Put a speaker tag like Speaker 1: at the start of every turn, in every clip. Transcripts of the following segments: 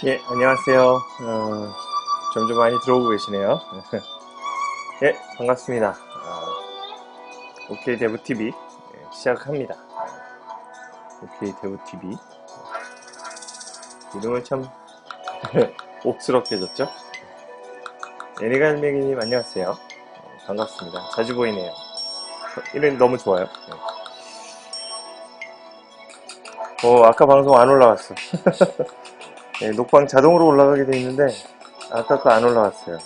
Speaker 1: 예, 안녕하세요. 점점 많이 들어오고 계시네요. 예, 반갑습니다. OK 데브TV 시작합니다. OK 데브TV 이름을 참 옥스럽게 졌죠? 애니갈매기님 안녕하세요. 반갑습니다. 자주 보이네요. 이름 너무 좋아요. 아까 방송 안 올라왔어. 예, 녹방 자동으로 올라가게 돼 있는데 아까 거 안 올라왔어요.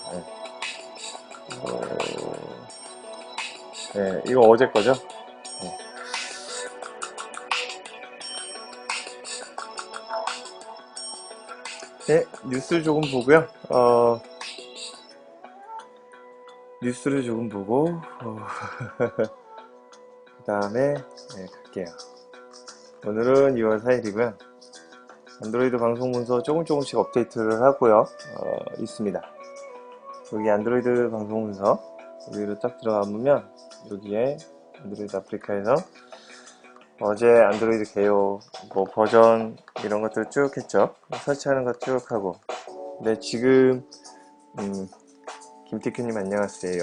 Speaker 1: 이거 어제 거죠? 예, 뉴스 조금 보고요. 뉴스를 조금 보고 그 다음에 갈게요. 오늘은 2월 4일이고요. 안드로이드 방송 문서 조금씩 업데이트를 하고요. 있습니다. 여기 안드로이드 방송 문서 여기로 딱 들어가보면 여기에 안드로이드 아프리카에서 어제 안드로이드 개요 뭐 버전 이런 것들을 쭉 했죠. 설치하는 거 쭉 하고. 근데 지금 김티큐님 안녕하세요.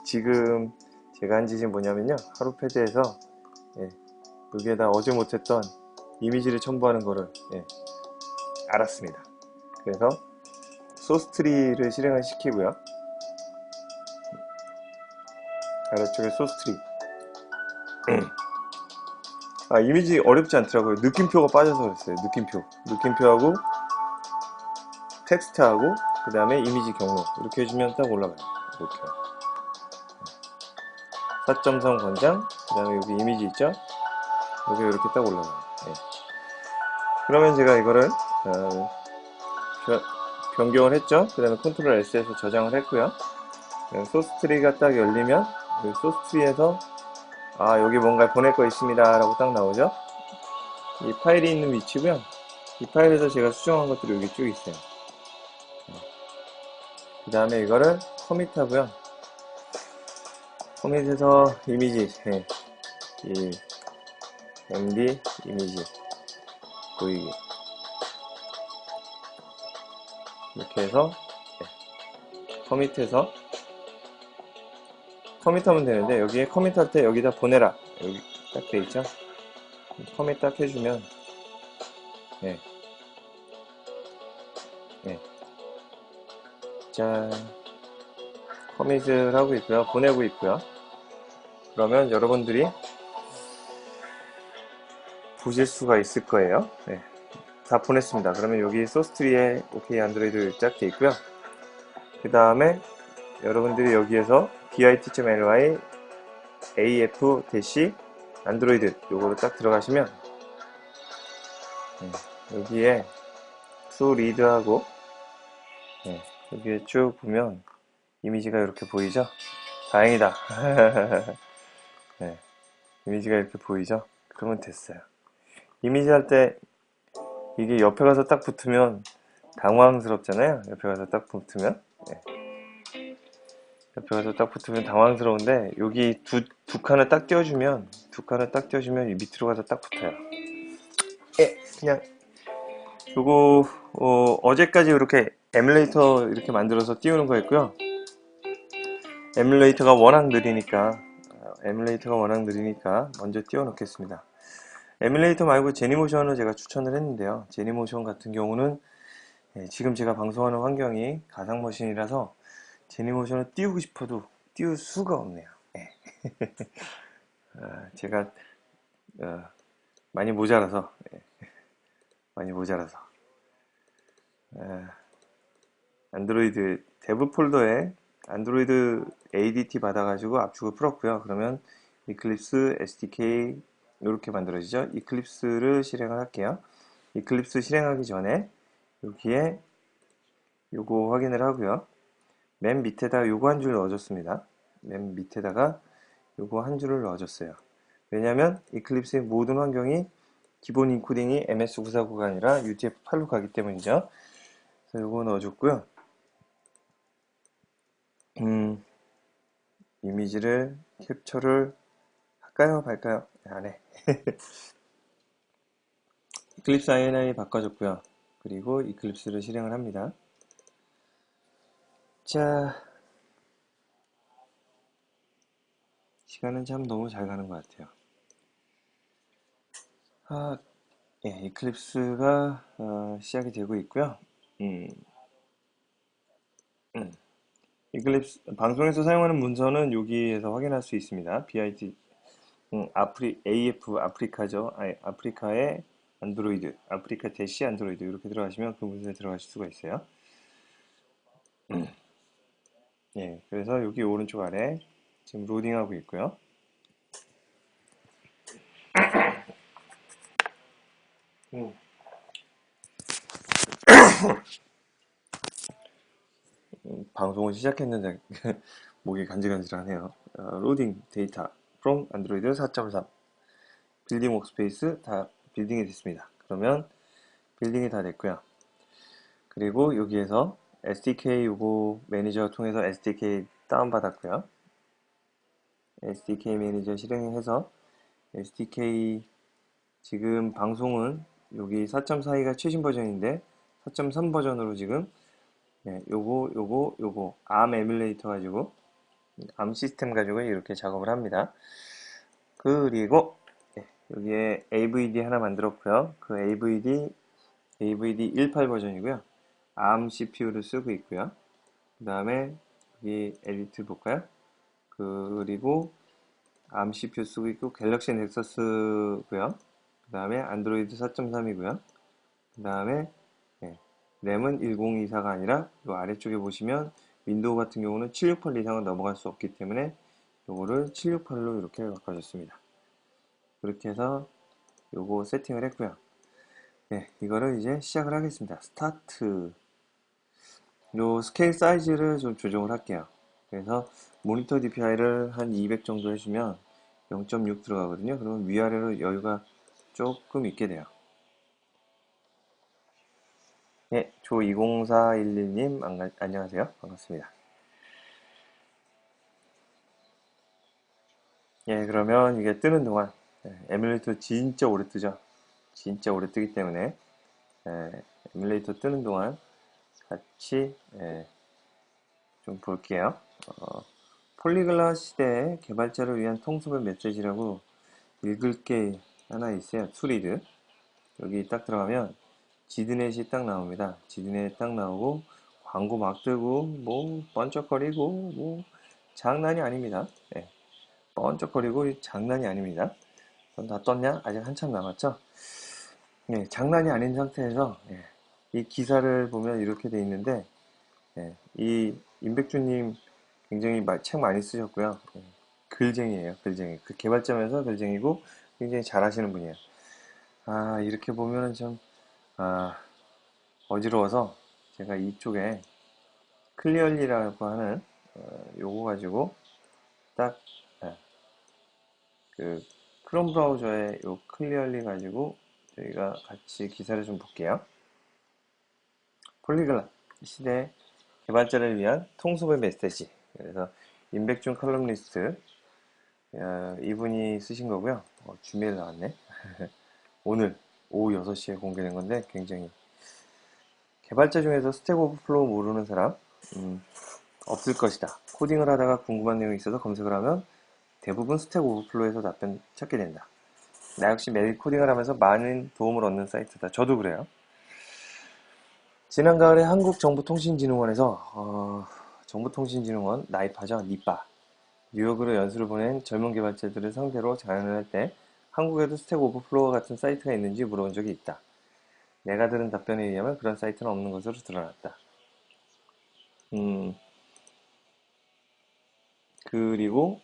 Speaker 1: 지금 제가 한 짓이 뭐냐면요, 하루패드에서 여기에다 어제 못했던 이미지를 첨부하는 거를 알았습니다. 그래서 소스트리를 실행을 시키고요. 아래쪽에 소스트리. 이미지 어렵지 않더라고요. 느낌표가 빠져서 그랬어요. 느낌표하고 텍스트하고 그 다음에 이미지 경로 이렇게 해주면 딱 올라가요. 이렇게 4.3 권장, 그 다음에 여기 이미지 있죠? 여기 이렇게 딱 올라가요. 그러면 제가 이거를 변경을 했죠. 그 다음에 컨트롤 S에서 저장을 했고요. 소스트리가 딱 열리면 이 소스트리에서 여기 뭔가 보낼 거 있습니다 라고 딱 나오죠. 이 파일이 있는 위치고요. 이 파일에서 제가 수정한 것들이 여기 쭉 있어요. 그 다음에 이거를 커밋 하고요. 커밋해서 이미지 이 MD 이미지 보이기 이렇게 해서 커밋해서 커밋하면 되는데, 여기에 커밋할 때 여기다 보내라 여기 딱 돼있죠. 커밋 딱 해주면 짠, 커밋을 하고 있고요. 보내고 있고요. 그러면 여러분들이 보실 수가 있을 거예요. 다 보냈습니다. 그러면 여기 소스트리에 OK 안드로이드 쫙 돼 있고요. 그 다음에 여러분들이 여기에서 bit.ly af-android 요거로 딱 들어가시면 여기에 to read하고 여기에 쭉 보면 이미지가 이렇게 보이죠? 다행이다. 이미지가 이렇게 보이죠? 그러면 됐어요. 이미지 할 때 이게 옆에 가서 딱 붙으면 당황스럽잖아요. 옆에 가서 딱 붙으면 당황스러운데, 여기 두 칸을 딱 띄워주면 이 밑으로 가서 딱 붙어요. 그냥 요거 어제까지 이렇게 에뮬레이터 이렇게 만들어서 띄우는 거였고요. 에뮬레이터가 워낙 느리니까 먼저 띄워 놓겠습니다. 에뮬레이터 말고 제니모션을 제가 추천을 했는데요. 제니모션 같은 경우는 지금 제가 방송하는 환경이 가상머신이라서 제니모션을 띄우고 싶어도 띄울 수가 없네요. 제가 많이 모자라서 안드로이드 데브 폴더에 안드로이드 ADT 받아가지고 압축을 풀었고요. 그러면 이클립스 SDK 이렇게 만들어지죠. 이클립스를 실행을 할게요. 이클립스 실행하기 전에 여기에 요거 확인을 하고요. 맨 밑에다 요거 한 줄 넣어줬습니다. 맨 밑에다가 요거 한 줄을 넣어줬어요. 왜냐하면 이클립스의 모든 환경이 기본 인코딩이 MS949가 아니라 UTF-8로 가기 때문이죠. 그래서 요거 넣어줬고요. 이미지를 캡처를 할까요? 말까요? 안 해. 이클립스 INI 바꿔줬고요. 그리고 이클립스를 실행을 합니다. 자, 시간은 참 너무 잘 가는 것 같아요. 아, 예, 이클립스가 시작이 되고 있고요. 음, 음. 이클립스 방송에서 사용하는 문서는 여기에서 확인할 수 있습니다. bit AF 아프리카죠. 아프리카의 안드로이드, 아프리카 대시 안드로이드 이렇게 들어가시면 그 문서에 들어가실 수가 있어요. 예, 그래서 여기 오른쪽 아래 지금 로딩하고 있고요. 음, 방송을 시작했는데 목이 간질간질하네요. 로딩 데이터 from 안드로이드 4.3 빌딩 워크스페이스 다 빌딩이 됐습니다. 그러면 빌딩이 다 됐고요. 그리고 여기에서 SDK 요거 매니저 통해서 SDK 다운받았고요. SDK 매니저 실행해서 SDK 지금 방송은 여기 4.42가 최신 버전인데 4.3 버전으로 지금 요거 ARM 에뮬레이터 가지고 ARM 시스템 가지고 이렇게 작업을 합니다. 그리고 여기에 AVD 하나 만들었고요. 그 AVD 18 버전이고요. ARM CPU를 쓰고 있고요. 그 다음에 여기 에디트 볼까요? 그리고 ARM CPU 쓰고 있고 갤럭시 넥서스고요. 그 다음에 안드로이드 4.3이고요. 그 다음에 램은 1024가 아니라 이 아래쪽에 보시면 윈도우 같은 경우는 768 이상은 넘어갈 수 없기 때문에 요거를 768로 이렇게 바꿔줬습니다. 그렇게 해서 요거 세팅을 했고요. 네, 이거를 이제 시작을 하겠습니다. 스타트. 요 스케일 사이즈를 좀 조정을 할게요. 그래서 모니터 DPI를 한 200 정도 해주면 0.6 들어가거든요. 그러면 위아래로 여유가 조금 있게 돼요. 네, 조20411님 안녕하세요. 반갑습니다. 예, 그러면 이게 뜨는 동안 에뮬레이터 진짜 오래 뜨죠. 진짜 오래 뜨기 때문에 에뮬레이터 뜨는 동안 같이 좀 볼게요. 어, 폴리글라 시대의 개발자를 위한 통수별 메시지라고 읽을 게 하나 있어요. 투리드. 여기 딱 들어가면 지드넷이 딱 나옵니다. 지드넷 딱 나오고 광고 막 뜨고 뭐 번쩍거리고 뭐 장난이 아닙니다. 번쩍거리고 장난이 아닙니다. 넌 다 떴냐? 아직 한참 남았죠? 장난이 아닌 상태에서 이 기사를 보면 이렇게 돼 있는데 이 임백주님 굉장히 책 많이 쓰셨고요. 글쟁이에요, 글쟁이. 그 개발자면서 글쟁이고 굉장히 잘하시는 분이에요. 아, 이렇게 보면은 좀 어지러워서 제가 이쪽에 클리얼리라고 하는 요거 가지고 딱 그 크롬 브라우저에 요 클리얼리 가지고 저희가 같이 기사를 좀 볼게요. 폴리글라 시대 개발자를 위한 통수의 메시지. 그래서 임백준 칼럼니스트 이분이 쓰신 거고요. 주메일 나왔네. 오늘 오후 6시에 공개된 건데 굉장히 개발자 중에서 스택 오버플로우 모르는 사람 없을 것이다. 코딩을 하다가 궁금한 내용이 있어서 검색을 하면 대부분 스택 오버플로우에서 답변 찾게 된다. 나 역시 매일 코딩을 하면서 많은 도움을 얻는 사이트다. 저도 그래요. 지난 가을에 한국정보통신진흥원에서 정보통신진흥원 나이파죠. 니빠 뉴욕으로 연수를 보낸 젊은 개발자들을 상대로 자문을 할 때 한국에도 스택 오버플로우 같은 사이트가 있는지 물어본 적이 있다. 내가 들은 답변에 의하면 그런 사이트는 없는 것으로 드러났다. 그리고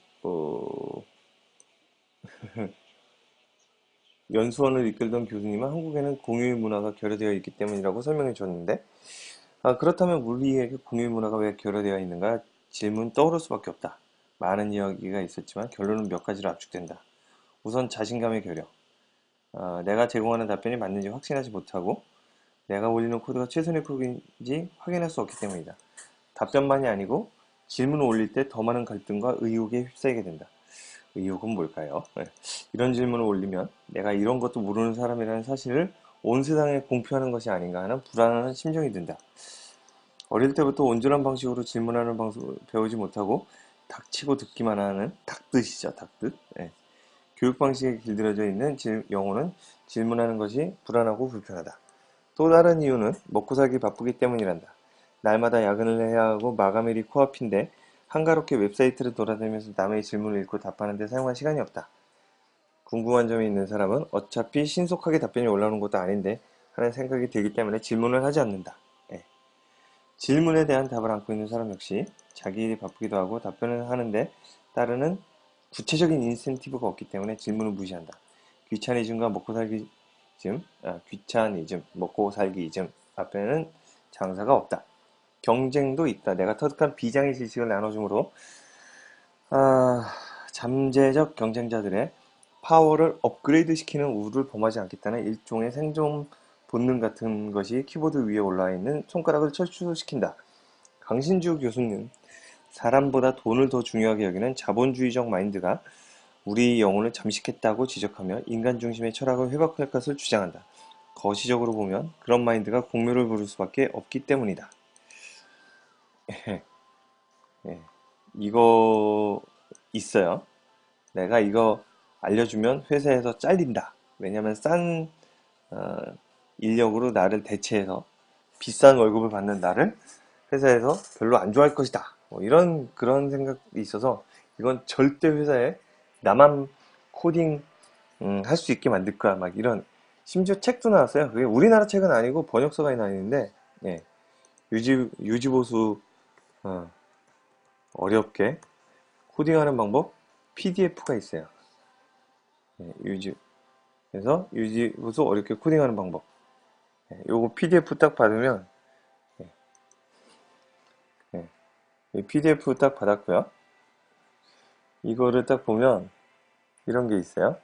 Speaker 1: 연수원을 이끌던 교수님은 한국에는 공유의 문화가 결여되어 있기 때문이라고 설명해 줬는데 그렇다면 우리에게 공유의 문화가 왜 결여되어 있는가 질문 떠오를 수밖에 없다. 많은 이야기가 있었지만 결론은 몇 가지로 압축된다. 우선 자신감의 결여. 내가 제공하는 답변이 맞는지 확신하지 못하고 내가 올리는 코드가 최선의 코드인지 확인할 수 없기 때문이다. 답변만이 아니고 질문을 올릴 때 더 많은 갈등과 의혹에 휩싸이게 된다. 의혹은 뭘까요? 이런 질문을 올리면 내가 이런 것도 모르는 사람이라는 사실을 온 세상에 공표하는 것이 아닌가 하는 불안한 심정이 든다. 어릴 때부터 온전한 방식으로 질문하는 방식을 배우지 못하고 닥치고 듣기만 하는 닥듯이죠, 닥듯. 예. 교육 방식에 길들여져 있는 영어는 질문하는 것이 불안하고 불편하다. 또 다른 이유는 먹고 살기 바쁘기 때문이란다. 날마다 야근을 해야 하고 마감일이 코앞인데 한가롭게 웹사이트를 돌아다니면서 남의 질문을 읽고 답하는 데 사용할 시간이 없다. 궁금한 점이 있는 사람은 어차피 신속하게 답변이 올라오는 것도 아닌데 하는 생각이 들기 때문에 질문을 하지 않는다. 예. 질문에 대한 답을 안고 있는 사람 역시 자기 일이 바쁘기도 하고 답변을 하는데 따르는 구체적인 인센티브가 없기 때문에 질문을 무시한다. 귀차니즘과 먹고 살기즘, 귀차니즘, 먹고 살기즘 앞에는 장사가 없다. 경쟁도 있다. 내가 터득한 비장의 지식을 나눠줌으로 잠재적 경쟁자들의 파워를 업그레이드 시키는 우를 범하지 않겠다는 일종의 생존 본능 같은 것이 키보드 위에 올라와 있는 손가락을 철수시킨다. 강신주 교수님, 사람보다 돈을 더 중요하게 여기는 자본주의적 마인드가 우리 영혼을 잠식했다고 지적하며 인간 중심의 철학을 회복할 것을 주장한다. 거시적으로 보면 그런 마인드가 공묘를 부를 수밖에 없기 때문이다. 예, 이거 있어요. 내가 이거 알려주면 회사에서 잘린다. 왜냐면 싼 인력으로 나를 대체해서 비싼 월급을 받는 나를 회사에서 별로 안 좋아할 것이다. 뭐 이런 그런 생각이 있어서 이건 절대 회사에 나만 코딩 할 수 있게 만들 거야. 막 이런 심지어 책도 나왔어요. 그게 우리나라 책은 아니고 번역서가 나있는데 예, 유지보수 어렵게 코딩하는 방법 PDF가 있어요. 예, 그래서 유지보수 어렵게 코딩하는 방법. 예, 요거 PDF 딱 받으면 예, PDF 딱 받았고요. 이거를 딱 보면 이런 게 있어요.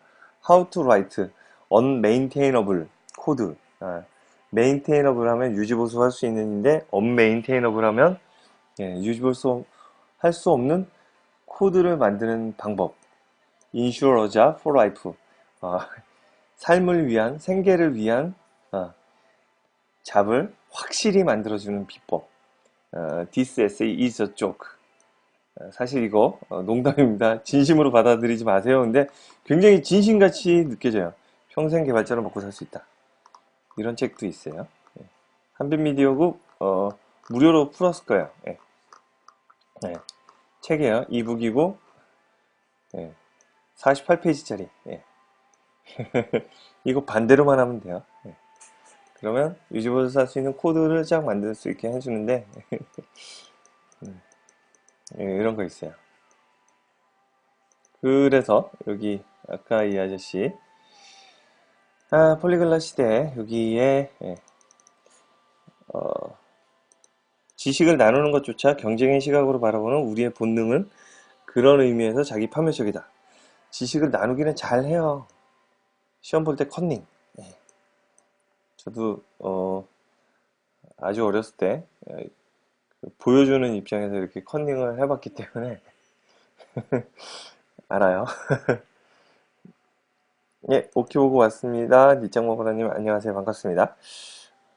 Speaker 1: How to write unmaintainable code. maintainable 하면 유지보수 할 수 있는데 unmaintainable 하면 유지보수 할 수 없는 코드를 만드는 방법. Ensure a job for life. 삶을 위한 생계를 위한 잡을 확실히 만들어주는 비법. This essay is a joke. 사실 이거 농담입니다. 진심으로 받아들이지 마세요. 근데 굉장히 진심같이 느껴져요. 평생 개발자로 먹고 살 수 있다. 이런 책도 있어요. 한빛미디어국 무료로 풀었을 거예요. 예. 책이에요. 이북이고 48페이지짜리. 이거 반대로만 하면 돼요. 그러면 유지보수 살 수 있는 코드를 쫙 만들 수 있게 해주는데 이런 거 있어요. 그래서 여기 아까 이 아저씨 폴리글라 시대 여기에 지식을 나누는 것조차 경쟁의 시각으로 바라보는 우리의 본능은 그런 의미에서 자기 파멸적이다. 지식을 나누기는 잘해요. 시험 볼 때 컨닝. 저도 아주 어렸을 때 보여주는 입장에서 이렇게 컨닝을 해봤기 때문에 알아요. 예, 오키 보고 왔습니다. 니짱모보다님 안녕하세요. 반갑습니다.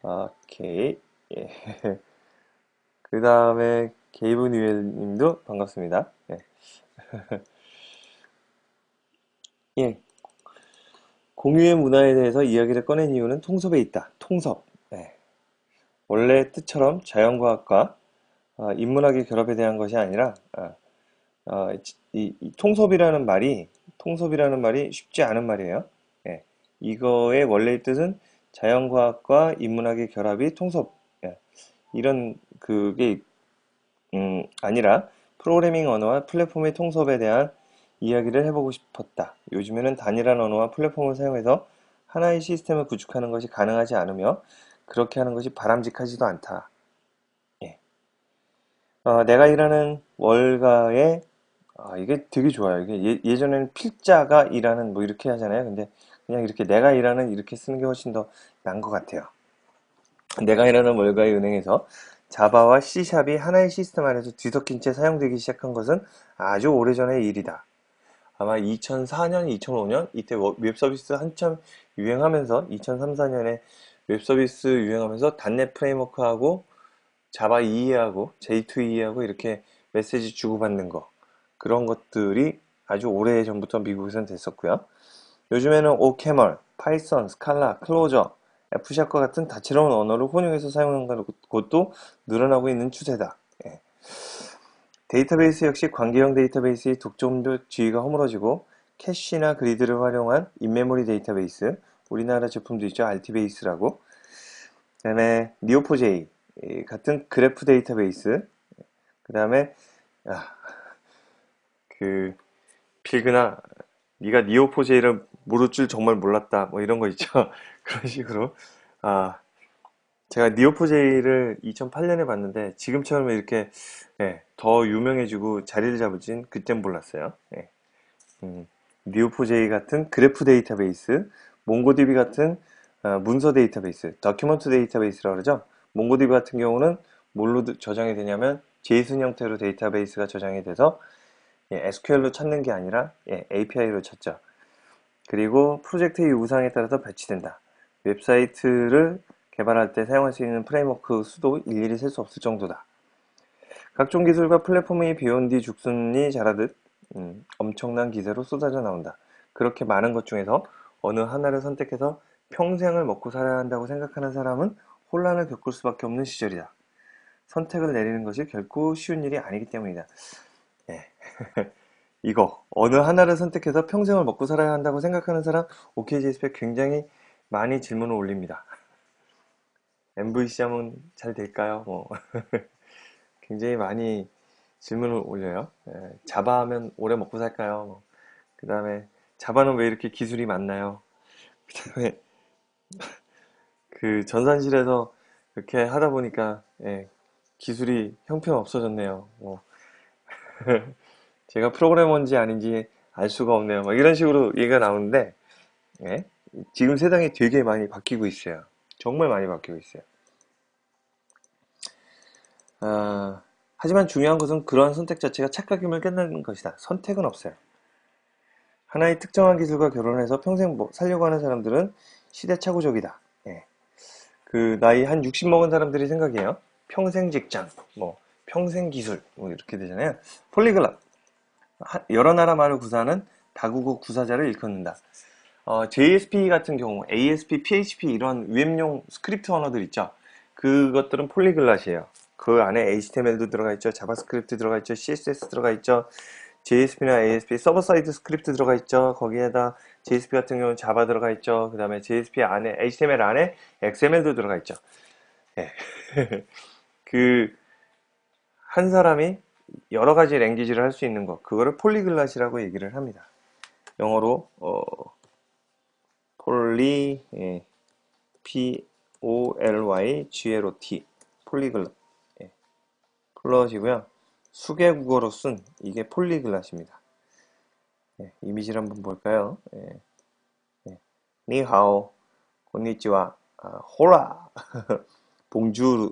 Speaker 1: 오케이. 예. 그 다음에 게이브 뉴엘 님도 반갑습니다. 예. 공유의 문화에 대해서 이야기를 꺼낸 이유는 통섭에 있다. 통섭. 원래 뜻처럼 자연과학과 인문학의 결합에 대한 것이 아니라 이 통섭이라는 말이 쉽지 않은 말이에요. 이거의 원래의 뜻은 자연과학과 인문학의 결합이 통섭. 이런 그게 아니라 프로그래밍 언어와 플랫폼의 통섭에 대한 이야기를 해보고 싶었다. 요즘에는 단일한 언어와 플랫폼을 사용해서 하나의 시스템을 구축하는 것이 가능하지 않으며 그렇게 하는 것이 바람직하지도 않다. 내가 일하는 월가에 이게 되게 좋아요. 이게 예전에는 필자가 일하는 뭐 이렇게 하잖아요. 근데 그냥 이렇게 내가 일하는 이렇게 쓰는 게 훨씬 더 나은 것 같아요. 내가 일하는 월가의 은행에서 자바와 C샵이 하나의 시스템 안에서 뒤섞인 채 사용되기 시작한 것은 아주 오래전의 일이다. 아마 2004년, 2005년 이때 웹 서비스 한참 유행하면서 2003, 4년에 웹 서비스 유행하면서 .NET 프레임워크하고 자바 EE하고 J2EE하고 이렇게 메시지 주고받는 거 그런 것들이 아주 오래전부터 미국에선 됐었고요. 요즘에는 오케멀, 파이썬, 스칼라, 클로저, F샵과 같은 다채로운 언어를 혼용해서 사용하는 것도 늘어나고 있는 추세다. 예. 데이터베이스 역시 관계형 데이터베이스의 독점주의가 허물어지고 캐시나 그리드를 활용한 인메모리 데이터베이스, 우리나라 제품도 있죠. RT베이스라고. 그 다음에 니오포제이 같은 그래프 데이터베이스, 그 다음에 그 필그나 네가 니오포제이를 모를 줄 정말 몰랐다 뭐 이런 거 있죠. 그런 식으로 제가 니오포제이를 2008년에 봤는데 지금처럼 이렇게 더 유명해지고 자리를 잡을진 그땐 몰랐어요. 니오포제이 같은 그래프 데이터베이스, 몽고디비 같은 문서 데이터베이스, 더큐먼트 데이터베이스라고 그러죠. 몽고디비 같은 경우는 뭘로 저장이 되냐면 제이슨 형태로 데이터베이스가 저장이 돼서 SQL로 찾는 게 아니라 API로 찾죠. 그리고 프로젝트의 요구사항에 따라서 배치된다. 웹사이트를 개발할 때 사용할 수 있는 프레임워크 수도 일일이 셀 수 없을 정도다. 각종 기술과 플랫폼이 비온 뒤 죽순이 자라듯 엄청난 기세로 쏟아져 나온다. 그렇게 많은 것 중에서 어느 하나를 선택해서 평생을 먹고 살아야 한다고 생각하는 사람은 혼란을 겪을 수밖에 없는 시절이다. 선택을 내리는 것이 결코 쉬운 일이 아니기 때문이다. 예. 이거 어느 하나를 선택해서 평생을 먹고 살아야 한다고 생각하는 사람 OKG 스펙 굉장히 많이 질문을 올립니다. MVC 하면 잘 될까요? 굉장히 많이 질문을 올려요. 자바 하면 오래 먹고 살까요? 그 다음에 자바는 왜 이렇게 기술이 많나요? 그 다음에 그 전산실에서 이렇게 하다 보니까 기술이 형편없어졌네요. 제가 프로그래머인지 아닌지 알 수가 없네요. 막 이런 식으로 얘기가 나오는데 지금 세상이 되게 많이 바뀌고 있어요. 정말 많이 바뀌고 있어요. 하지만 중요한 것은 그러한 선택 자체가 착각임을 깨닫는 것이다. 선택은 없어요. 하나의 특정한 기술과 결혼해서 평생 살려고 하는 사람들은 시대착오적이다. 그 나이 한 60 먹은 사람들이 생각해요. 평생 직장, 평생 기술, 이렇게 되잖아요. 폴리글럿, 여러 나라 말을 구사하는 다국어 구사자를 일컫는다. JSP 같은 경우, ASP, PHP 이런 웹용 스크립트 언어들 있죠. 그것들은 폴리글럿이에요. 그 안에 HTML도 들어가 있죠. 자바스크립트 들어가 있죠. CSS 들어가 있죠. JSP나 ASP 서버 사이드 스크립트 들어가 있죠. 거기에다 JSP 같은 경우는 자바 들어가 있죠. 그 다음에 JSP 안에 HTML 안에 XML도 들어가 있죠. 그 한 사람이 여러 가지 랭귀지를 할 수 있는 것, 그거를 폴리글럿이라고 얘기를 합니다. 영어로 폴리 P-O-L-Y-G-L-O-T 폴리글럿 플러시고요. 수개국어로 쓴 이게 폴리글럿입니다. 이미지를 한번 볼까요? 니하오, 곤니찌와, 호라, 봉주르,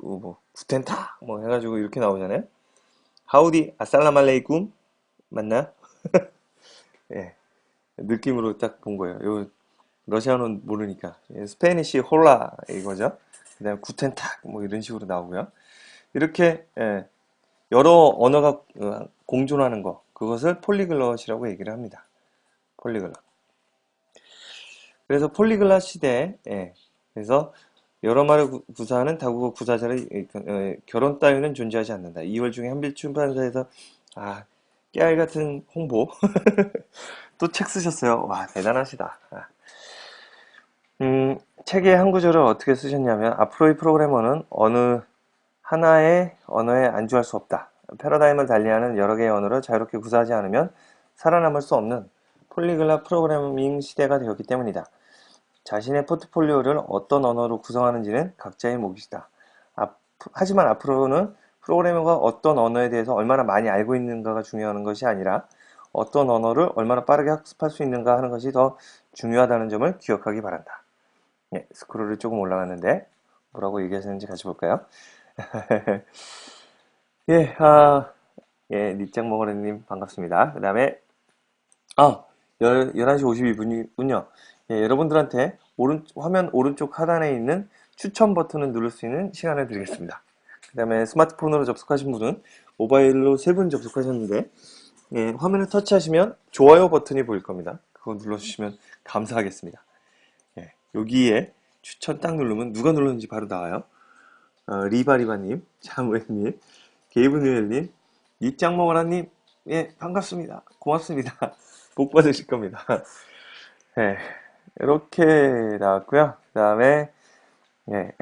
Speaker 1: 구텐타 해가지고 이렇게 나오잖아요. 하우디, 아살라말레이쿰 맞나? 느낌으로 딱 본 거예요. 요 러시아어는 모르니까 스페니시 홀라 이거죠. 그다음에 구텐탁 이런 식으로 나오고요. 이렇게 여러 언어가 공존하는 거 그것을 폴리글럿이라고 얘기를 합니다. 폴리글럿. 그래서 폴리글럿 시대에 그래서 여러 말을 구사하는 다국어 구사자를 결혼 따위는 존재하지 않는다. 2월 중에 한빌 출판사에서 깨알 같은 홍보 또 책 쓰셨어요. 와 대단하시다. 책의 한 구절을 어떻게 쓰셨냐면 앞으로의 프로그래머는 어느 하나의 언어에 안주할 수 없다. 패러다임을 달리하는 여러 개의 언어를 자유롭게 구사하지 않으면 살아남을 수 없는 폴리글럿 프로그래밍 시대가 되었기 때문이다. 자신의 포트폴리오를 어떤 언어로 구성하는지는 각자의 몫이다. 하지만 앞으로는 프로그래머가 어떤 언어에 대해서 얼마나 많이 알고 있는가가 중요한 것이 아니라 어떤 언어를 얼마나 빠르게 학습할 수 있는가 하는 것이 더 중요하다는 점을 기억하기 바란다. 스크롤이 조금 올라갔는데 뭐라고 얘기하시는지 같이 볼까요? 닉장 먹어래님 반갑습니다. 그 다음에 아, 11시 52분이군요. 예, 여러분들한테 화면 오른쪽 하단에 있는 추천 버튼을 누를 수 있는 시간을 드리겠습니다. 그 다음에 스마트폰으로 접속하신 분은 모바일로 3분 접속하셨는데, 예, 화면을 터치하시면 좋아요 버튼이 보일 겁니다. 그거 눌러주시면 감사하겠습니다. 예, 여기에 추천 딱 누르면 누가 눌렀는지 바로 나와요. 리바리바님, 장우혜님, 게이브뉴엘님, 입장먹어라님, 예, 반갑습니다. 고맙습니다. 복 받으실 겁니다. 예, 이렇게 나왔고요. 그 다음에, 예,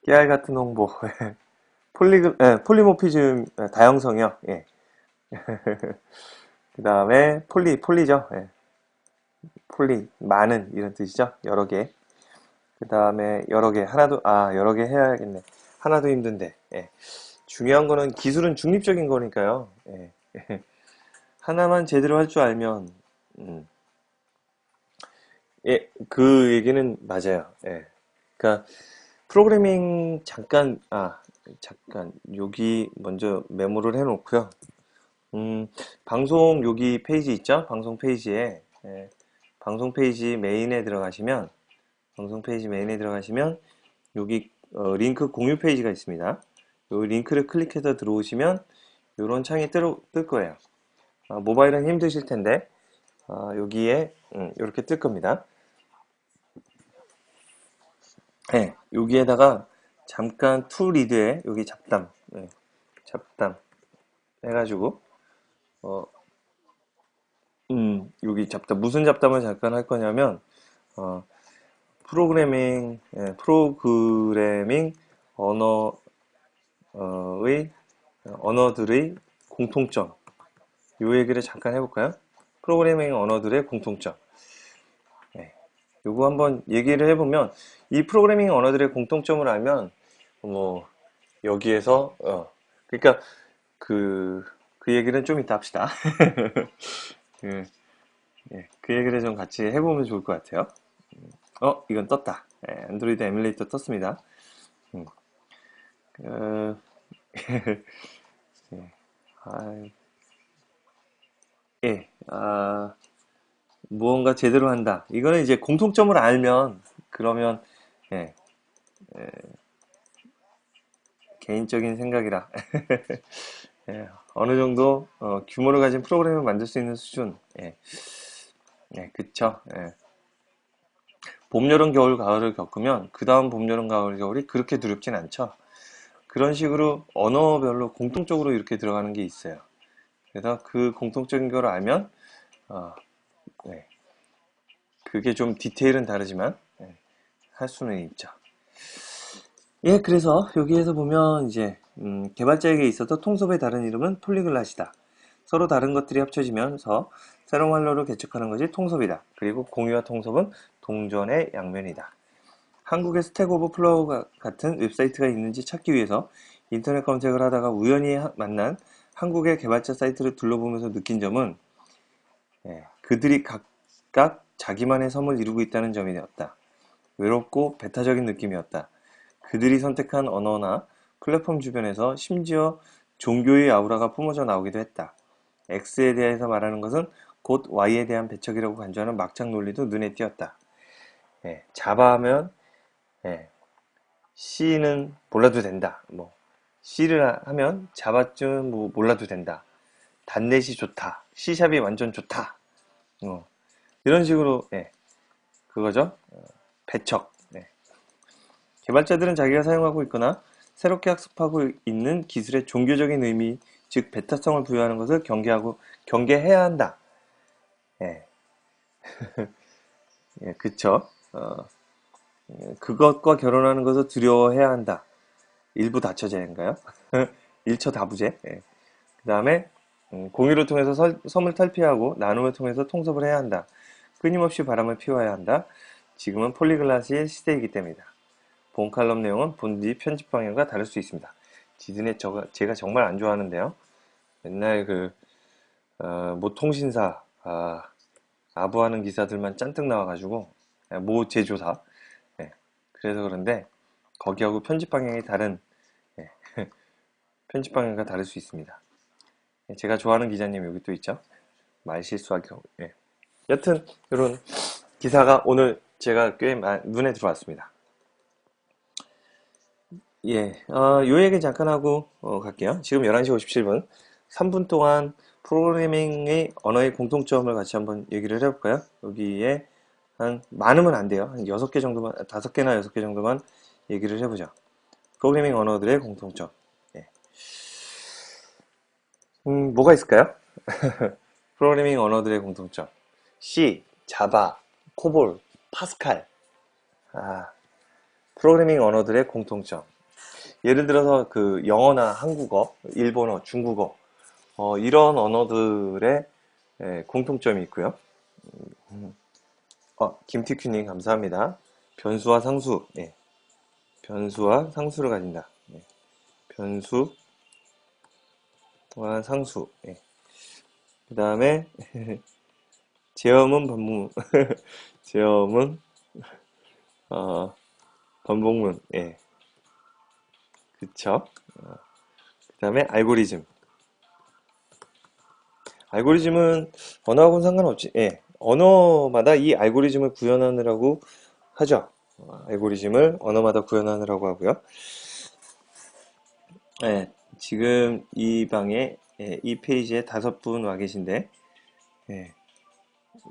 Speaker 1: 깨알 같은 홍보, 폴리모피즘, 다형성이요. 예. 그 다음에, 폴리죠. 예, 많은, 이런 뜻이죠. 여러 개. 그 다음에, 여러 개. 여러 개 해야겠네. 하나도 힘든데, 예. 중요한 거는 기술은 중립적인 거니까요. 예. 하나만 제대로 할 줄 알면, 음, 예, 그 얘기는 맞아요. 예. 그러니까 프로그래밍 잠깐 여기 먼저 메모를 해놓고요. 방송 여기 페이지 있죠? 방송 페이지에 방송 페이지 메인에 들어가시면 여기 링크 공유 페이지가 있습니다. 이 링크를 클릭해서 들어오시면 이런 창이 뜰 거예요. 모바일은 힘드실 텐데 여기에 이렇게 뜰 겁니다. 네, 여기에다가 잠깐 투 리드에 여기 잡담, 잡담 해가지고 어, 여기 잡담 무슨 잡담을 잠깐 할 거냐면 어, 프로그래밍 언어의 언어들의 공통점 요 얘기를 잠깐 해볼까요? 프로그래밍 언어들의 공통점. 네, 요거 한번 얘기를 해보면 이 프로그래밍 언어들의 공통점을 알면 뭐 여기에서 그러니까 그 얘기는 좀 이따 합시다. 그, 그 얘기를 좀 같이 해보면 좋을 것 같아요. 이건 떴다. 안드로이드 에뮬레이터 떴습니다. 음, 어, 예, 아, 예, 무언가 제대로 한다. 이거는 이제 공통점을 알면, 그러면, 예, 개인적인 생각이라, 예, 어느 정도, 규모를 가진 프로그램을 만들 수 있는 수준, 그쵸. 봄, 여름, 겨울, 가을을 겪으면, 그 다음 봄, 여름, 가을, 겨울이 그렇게 두렵진 않죠. 그런 식으로 언어별로 공통적으로 이렇게 들어가는 게 있어요. 그래서 그 공통적인 걸 알면, 어, 네, 그게 좀 디테일은 다르지만, 할 수는 있죠. 예, 그래서 여기에서 보면 이제 개발자에게 있어서 통섭의 다른 이름은 폴리글랏이다. 서로 다른 것들이 합쳐지면서 새로운 활로를 개척하는 것이 통섭이다. 그리고 공유와 통섭은 동전의 양면이다. 한국에 스택 오버플로우 같은 웹사이트가 있는지 찾기 위해서 인터넷 검색을 하다가 우연히 만난 한국의 개발자 사이트를 둘러보면서 느낀 점은 그들이 각각 자기만의 섬을 이루고 있다는 점이었다. 외롭고 배타적인 느낌이었다. 그들이 선택한 언어나 플랫폼 주변에서 심지어 종교의 아우라가 뿜어져 나오기도 했다. X에 대해서 말하는 것은 곧 Y에 대한 배척이라고 간주하는 막장 논리도 눈에 띄었다. 자바하면 C는 몰라도 된다. 뭐 C를 하면 자바쯤 뭐 몰라도 된다. 단넷이 좋다. C샵이 완전 좋다. 이런 식으로 그거죠. 배척. 개발자들은 자기가 사용하고 있거나 새롭게 학습하고 있는 기술의 종교적인 의미, 즉 배타성을 부여하는 것을 경계해야 한다. 예, 그쵸. 그것과 결혼하는 것을 두려워해야 한다. 일부 다처제인가요? 일처다부제. 그 다음에 공유를 통해서 섬을 탈피하고 나눔을 통해서 통섭을 해야 한다. 끊임없이 바람을 피워야 한다. 지금은 폴리글라스의 시대이기 때문이다. 본 칼럼 내용은 본 뒤 편집 방향과 다를 수 있습니다. 지드넷 제가 정말 안 좋아하는데요. 맨날 모 통신사, 아부하는 기사들만 짠뜩 나와가지고, 모 제조사. 그래서 그런데, 거기하고 편집 방향이 예, 편집 방향과 다를 수 있습니다. 제가 좋아하는 기자님 여기 또 있죠. 말 실수하기. 예. 여튼 이런 기사가 오늘 제가 꽤 눈에 들어왔습니다. 예, 요 얘기 잠깐 하고 갈게요. 지금 11시 57분. 3분 동안 프로그래밍의 언어의 공통점을 같이 한번 얘기를 해볼까요? 여기에 한 많으면 안 돼요. 한 6개 정도만, 5개나 6개 정도만 얘기를 해보죠. 프로그래밍 언어들의 공통점. 예. 뭐가 있을까요? 프로그래밍 언어들의 공통점. C, 자바, 코볼, 파스칼. 아, 프로그래밍 언어들의 공통점. 예를 들어서 그 영어나 한국어, 일본어, 중국어, 이런 언어들의 공통점이 있고요. 김티큐님 감사합니다. 변수와 상수, 예. 변수와 상수를 가진다. 예. 변수와 상수, 예. 그 다음에 제어문, 반복문, 제어문, 반복문, 예. 그쵸? 그 다음에 알고리즘. 알고리즘은 언어하고는 상관없지. 예. 언어마다 이 알고리즘을 구현하느라고 하죠. 알고리즘을 언어마다 구현하느라고 하고요. 예. 지금 이 방에 이 페이지에 5분 와 계신데 예.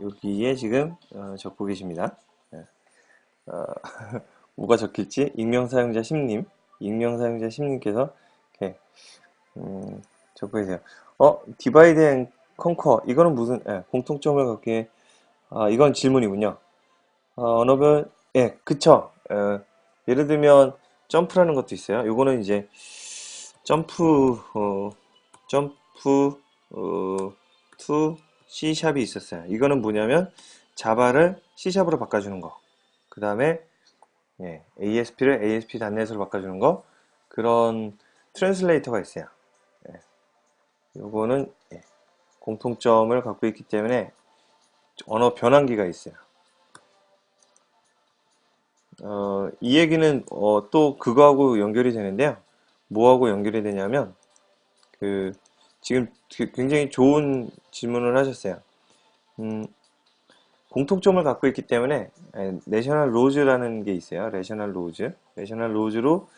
Speaker 1: 여기에 지금 적고 계십니다. 예. 뭐가 적힐지 익명사용자 10님 익명사용자 10님께서 이렇게 적고 계세요. 디바이드 앤 컨커 이거는 무슨 공통점을 갖기에 이건 질문이군요. 언어별 예 그쵸. 예를 들면 점프라는 것도 있어요. 요거는 이제 점프 to C샵이 있었어요. 이거는 뭐냐면 자바를 C샵으로 바꿔주는 거. 그 다음에 ASP를 ASP.NET으로 바꿔주는 거. 그런 트랜슬레이터가 있어요. 요거는 공통점을 갖고 있기 때문에 언어 변환기가 있어요. 이 얘기는 또 그거하고 연결이 되는데요. 뭐하고 연결이 되냐면 지금 굉장히 좋은 질문을 하셨어요. 공통점을 갖고 있기 때문에 내셔널 로즈라는 게 있어요. 내셔널 로즈로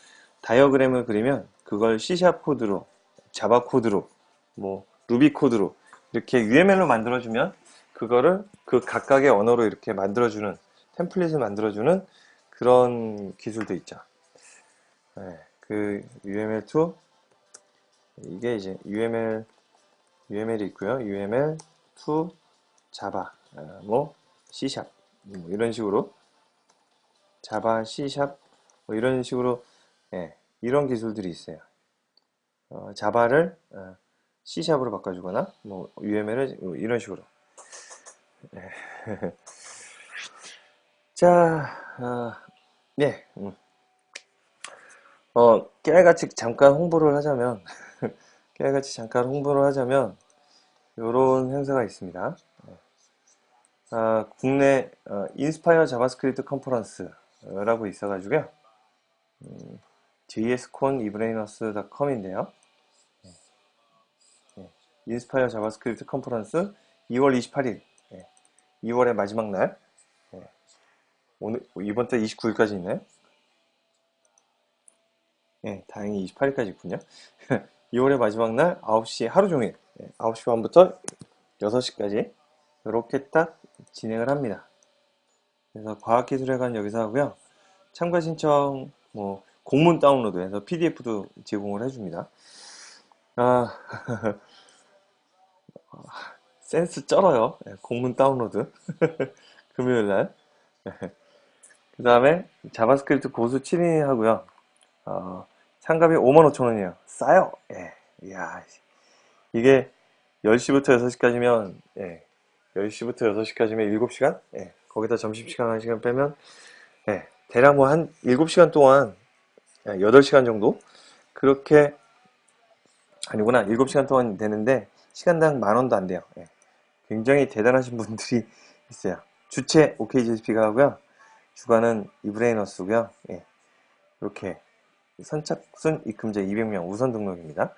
Speaker 1: 다이어그램을 그리면 그걸 C샵 코드로, 자바 코드로, 뭐 루비 코드로 이렇게 UML로 만들어주면 그거를 그 각각의 언어로 이렇게 만들어주는 템플릿을 만들어주는 그런 기술도 있죠. 그 UML2 이게 이제 UML이 있고요. UML2 자바 뭐 C샵 뭐 이런 식으로 자바 C샵 뭐 이런 식으로 이런 기술들이 있어요. 자바를 C샵으로 바꿔주거나 뭐 UML을 이런 식으로 자 네 깨알같이 잠깐 홍보를 하자면 깨알같이 잠깐 홍보를 하자면 요런 행사가 있습니다. 국내 인스파이어 자바스크립트 컨퍼런스라고 있어가지고요. jsconebrainers.com인데요. 인스파이어 자바스크립트 컨퍼런스 2월 28일 2월의 마지막 날 오늘 이번 달 29일까지 있나요? 다행히 28일까지 있군요. 2월의 마지막 날 9시 하루 종일 9시 반부터 6시까지 이렇게 딱 진행을 합니다. 그래서 과학기술회관 여기서 하고요. 참가 신청 뭐 공문 다운로드해서 PDF도 제공을 해줍니다. 센스 쩔어요. 공문 다운로드 금요일날. 그 다음에 자바스크립트 고수 7인이 하고요. 상가비 55,000원이에요. 싸요. 이야, 이게 10시부터 6시까지면 10시부터 6시까지면 7시간? 거기다 점심시간 1시간 빼면 대략 뭐 한 7시간 동안 8시간 정도? 그렇게 아니구나. 7시간 동안 되는데 시간당 10,000원도 안 돼요. 굉장히 대단하신 분들이 있어요. 주최 OKGSP가 하고요. 주관은 이브레이너스고요. 이렇게 선착순 입금자 200명 우선 등록입니다.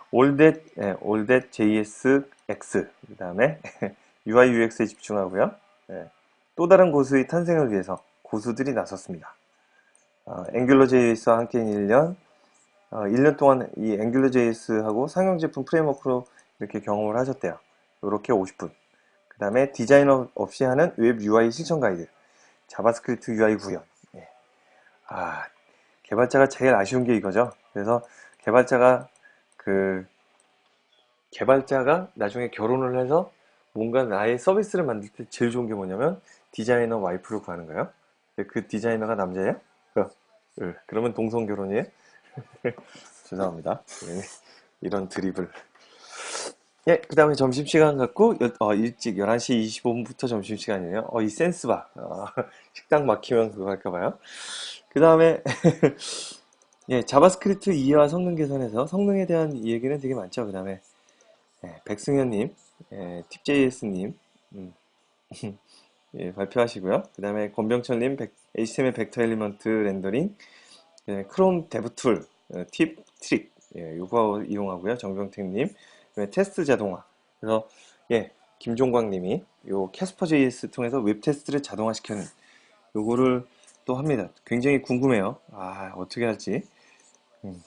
Speaker 1: 올댓 JS X, 그 다음에 UI UX에 집중하고요. 예, 또 다른 고수의 탄생을 위해서 고수들이 나섰습니다. 앵귤러 JS와 함께한 1년, 1년 동안 이 앵귤러 JS하고 상용 제품 프레임워크로 이렇게 경험을 하셨대요. 이렇게 50분. 그 다음에 디자이너 없이 하는 웹 UI 실천 가이드, 자바스크립트 UI 구현. 예. 아, 개발자가 제일 아쉬운 게 이거죠. 그래서 개발자가 그 개발자가 나중에 결혼을 해서 뭔가 나의 서비스를 만들 때 제일 좋은 게 뭐냐면 디자이너 와이프를 구하는 거예요. 그 디자이너가 남자예요? 그러면 동성 결혼이에요? 죄송합니다. 예, 이런 드립을. 예, 그 다음에 점심시간 갖고 일찍 11시 25분부터 점심시간이에요. 이 센스 봐. 식당 막히면 그거 할까봐요. 그 다음에 예, 자바스크립트 이해와 성능 개선에서 성능에 대한 얘기는 되게 많죠. 그 다음에 백승현님, 팁JS님 예, 발표하시고요. 그 다음에 권병철님 HTML 벡터 엘리먼트 렌더링, 크롬 데브툴 팁 트릭, 요거 이용하고요. 정병택님, 그다음에 테스트 자동화. 그래서 예, 김종광님이 요 캐스퍼 JS 통해서 웹 테스트를 자동화시키는 요거를 또 합니다. 굉장히 궁금해요. 어떻게 할지. 음,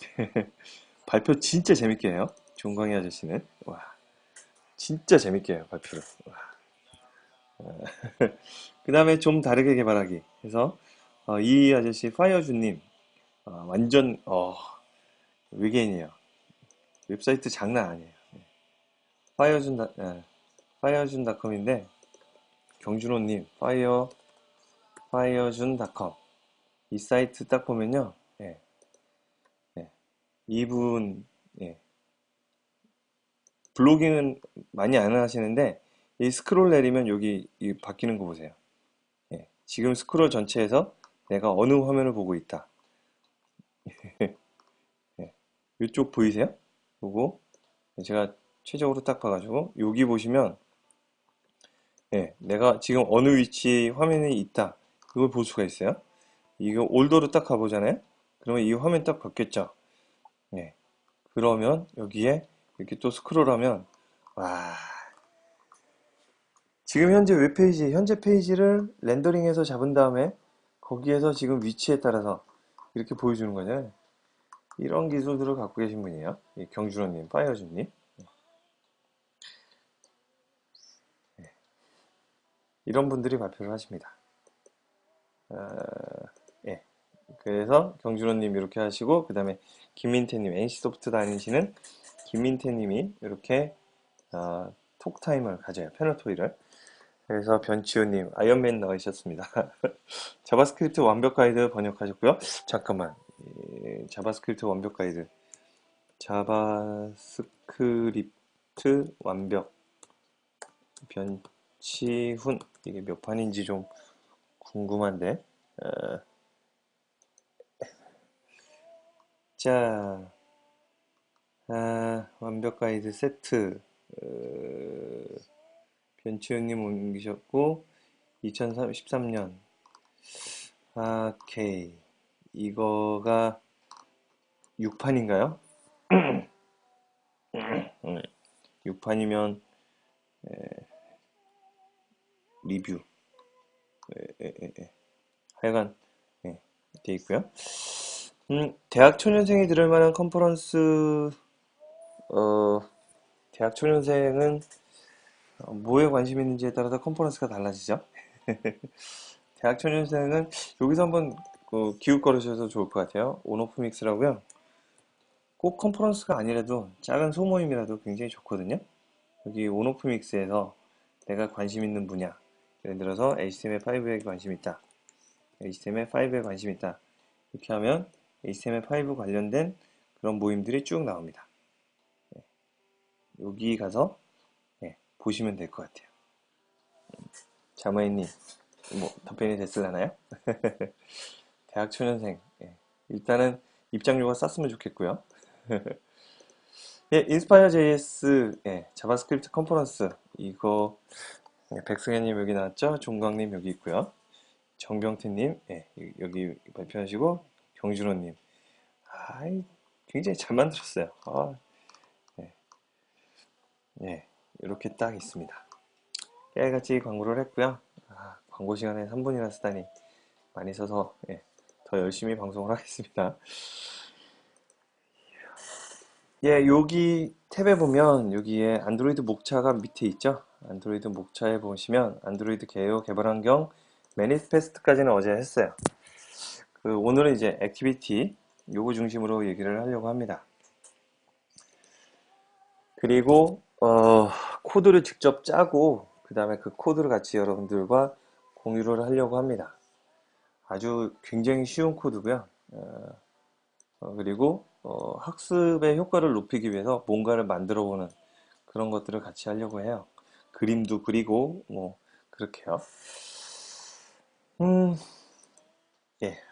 Speaker 1: 발표 진짜 재밌게 해요. 종광이 아저씨는. 와, 진짜 재밌게 해요, 발표를. 그 다음에 좀 다르게 개발하기 해서 이 아저씨 파이어준님 완전 외계인이에요. 웹사이트 장난 아니에요. 파이어준닷컴인데 경준호님 파이어준닷컴 이 사이트 딱 보면요. 예, 예. 이분 예, 블로깅은 많이 안 하시는데 이 스크롤 내리면 여기 이 바뀌는 거 보세요. 예, 지금 스크롤 전체에서 내가 어느 화면을 보고 있다. 예, 이쪽 보이세요? 보고 제가 최적으로 딱 봐가지고 여기 보시면 내가 지금 어느 위치 화면에 있다 그걸 볼 수가 있어요. 이거 올더로 딱 가보잖아요. 그러면 이 화면 딱 바뀌었죠. 네. 그러면 여기에 이렇게 또 스크롤하면 와 지금 현재 웹페이지 현재 페이지를 렌더링해서 잡은 다음에 거기에서 지금 위치에 따라서 이렇게 보여주는 거잖아요. 이런 기술들을 갖고 계신 분이에요. 경준호님, 파이어준님. 이런 분들이 발표를 하십니다. 예. 그래서 경준호님 이렇게 하시고 그 다음에 김민태님 NC소프트 다니시는 김민태님이 이렇게 톡타임을 가져요. 패널 토의를. 그래서 변치우님 아이언맨 나오셨습니다. 자바스크립트 완벽 가이드 번역하셨고요. 잠깐만 자바스크립트 완벽 가이드 자바스크립트 완벽 변치훈 이게 몇 판인지 좀 궁금한데 자 완벽 가이드 세트 변치훈님 옮기셨고 2013년 오케이 이거가 6판인가요? 6판이면 리뷰 하여간 돼 있고요. 대학 초년생이 들을 만한 컨퍼런스 대학 초년생은 뭐에 관심 있는지에 따라서 컨퍼런스가 달라지죠. 대학 초년생은 여기서 한번 기웃 거르셔도 좋을 것 같아요. 온오프 믹스라고요. 꼭 컨퍼런스가 아니라도 작은 소모임이라도 굉장히 좋거든요. 여기 온오프 믹스에서 내가 관심 있는 분야 예를 들어서 HTML5에 관심 있다. HTML5에 관심 있다. 이렇게 하면 HTML5 관련된 그런 모임들이 쭉 나옵니다. 여기 가서 보시면 될 것 같아요. 자마이님, 뭐 답변이 됐을라나요? 대학 초년생, 일단은 입장료가 쌌으면 좋겠고요. 인스파이어 JS, 자바스크립트 컨퍼런스 이거 백승현님 여기 나왔죠? 종광님 여기 있고요. 정병태님, 여기 발표하시고 경준호님, 굉장히 잘 만들었어요. 예. 이렇게 딱 있습니다. 깨알같이 광고를 했고요. 광고 시간에 3분이나 쓰다니 많이 써서 더 열심히 방송을 하겠습니다. 여기 탭에 보면 여기에 안드로이드 목차가 밑에 있죠. 안드로이드 목차에 보시면 안드로이드 개요 개발 환경 매니페스트까지는 어제 했어요. 오늘은 이제 액티비티 요거 중심으로 얘기를 하려고 합니다. 그리고 코드를 직접 짜고 그 다음에 그 코드를 같이 여러분들과 공유를 하려고 합니다. 아주 굉장히 쉬운 코드고요. 그리고 학습의 효과를 높이기 위해서 뭔가를 만들어 보는 그런 것들을 같이 하려고 해요. 그림도 그리고 뭐 그렇게요.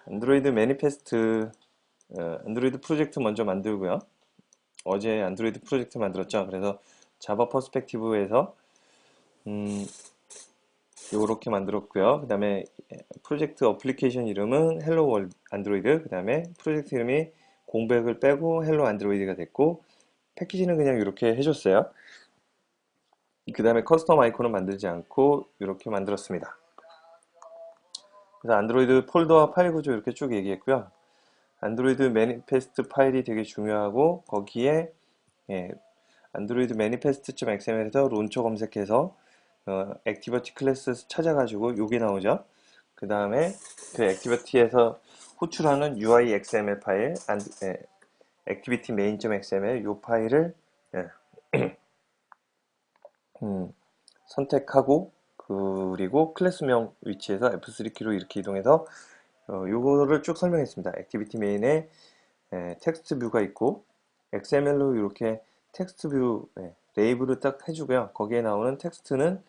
Speaker 1: 안드로이드 매니페스트 안드로이드 프로젝트 먼저 만들고요. 어제 안드로이드 프로젝트 만들었죠. 그래서 자바 퍼스펙티브에서 요렇게 만들었고요. 그 다음에 프로젝트 어플리케이션 이름은 헬로 월 안드로이드, 그 다음에 프로젝트 이름이 공백을 빼고 헬로 안드로이드가 됐고, 패키지는 그냥 이렇게 해줬어요. 그 다음에 커스텀 아이콘은 만들지 않고 이렇게 만들었습니다. 그래서 안드로이드 폴더와 파일 구조 이렇게 쭉 얘기했고요. 안드로이드 매니페스트 파일이 되게 중요하고 거기에 안드로이드 매니페스트.xml에서 론처 검색해서 액티비티 클래스 찾아가지고 요게 나오죠. 그 다음에 그 액티비티에서 호출하는 UI XML 파일, 액티비티 main.xml 요 파일을 선택하고 그리고 클래스명 위치에서 F3키로 이렇게 이동해서 요거를 쭉 설명했습니다. 액티비티 메인에 텍스트 뷰가 있고 XML로 이렇게 텍스트 뷰 레이블을 딱 해주고요. 거기에 나오는 텍스트는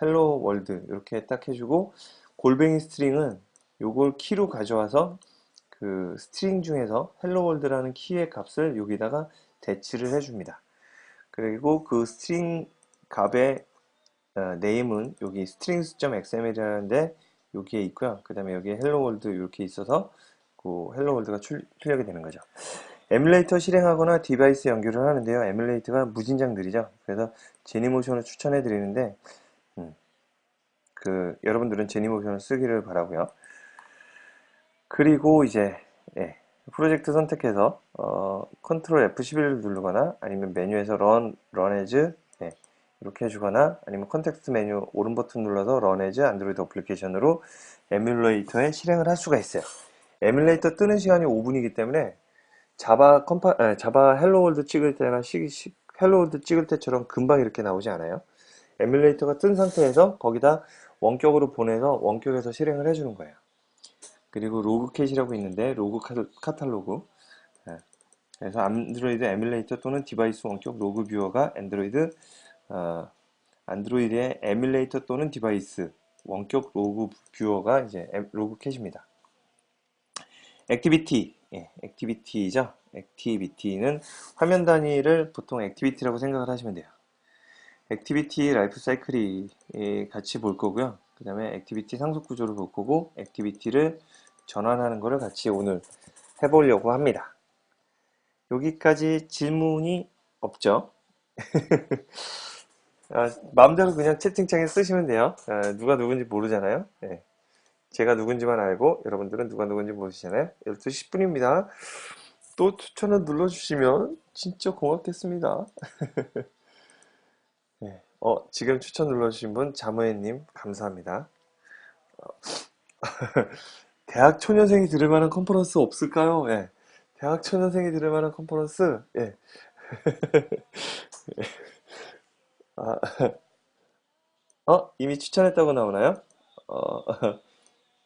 Speaker 1: 헬로 월드 이렇게 딱 해주고 골뱅이 스트링은 요걸 키로 가져와서 그 스트링 중에서 헬로 월드라는 키의 값을 여기다가 대치를 해줍니다. 그리고 그 스트링 값의 네임은 여기 strings.xml이라는데 여기에 있고요. 그 다음에 여기에 헬로 월드 이렇게 있어서 그 헬로 월드가 출력이 되는 거죠. 에뮬레이터 실행하거나 디바이스 연결을 하는데요. 에뮬레이터가 무진장 느리죠. 그래서 제니모션을 추천해 드리는데 여러분들은 제니모션을 쓰기를 바라고요. 그리고 이제 프로젝트 선택해서 컨트롤 F11을 누르거나 아니면 메뉴에서 run as 이렇게 해주거나 아니면 컨텍스트 메뉴 오른 버튼 눌러서 run as 안드로이드 어플리케이션으로 에뮬레이터에 실행을 할 수가 있어요. 에뮬레이터 뜨는 시간이 5분이기 때문에 자바 헬로 월드 찍을 때나 헬로 월드 찍을 때처럼 금방 이렇게 나오지 않아요. 에뮬레이터가 뜬 상태에서 거기다 원격으로 보내서 원격에서 실행을 해주는 거예요. 그리고 로그캣이라고 있는데 로그 카탈로그 그래서 안드로이드 에뮬레이터 또는 디바이스 원격 로그 뷰어가 안드로이드의 에뮬레이터 또는 디바이스 원격 로그 뷰어가 이제 로그캣입니다. 액티비티죠. 액티비티는 화면 단위를 보통 액티비티라고 생각을 하시면 돼요. 액티비티 라이프 사이클이 같이 볼 거고요. 그 다음에 액티비티 상속 구조를 볼 거고 액티비티를 전환하는 거를 같이 오늘 해보려고 합니다. 여기까지 질문이 없죠? 마음대로 그냥 채팅창에 쓰시면 돼요. 누가 누군지 모르잖아요. 제가 누군지만 알고 여러분들은 누가 누군지 모르시잖아요. 12시 10분입니다. 또 추천을 눌러주시면 진짜 고맙겠습니다. 지금 추천 눌러주신 분 자무해님 감사합니다. 대학 초년생이 들을 만한 컨퍼런스 없을까요? 대학 초년생이 들을 만한 컨퍼런스 아, 이미 추천했다고 나오나요? 어,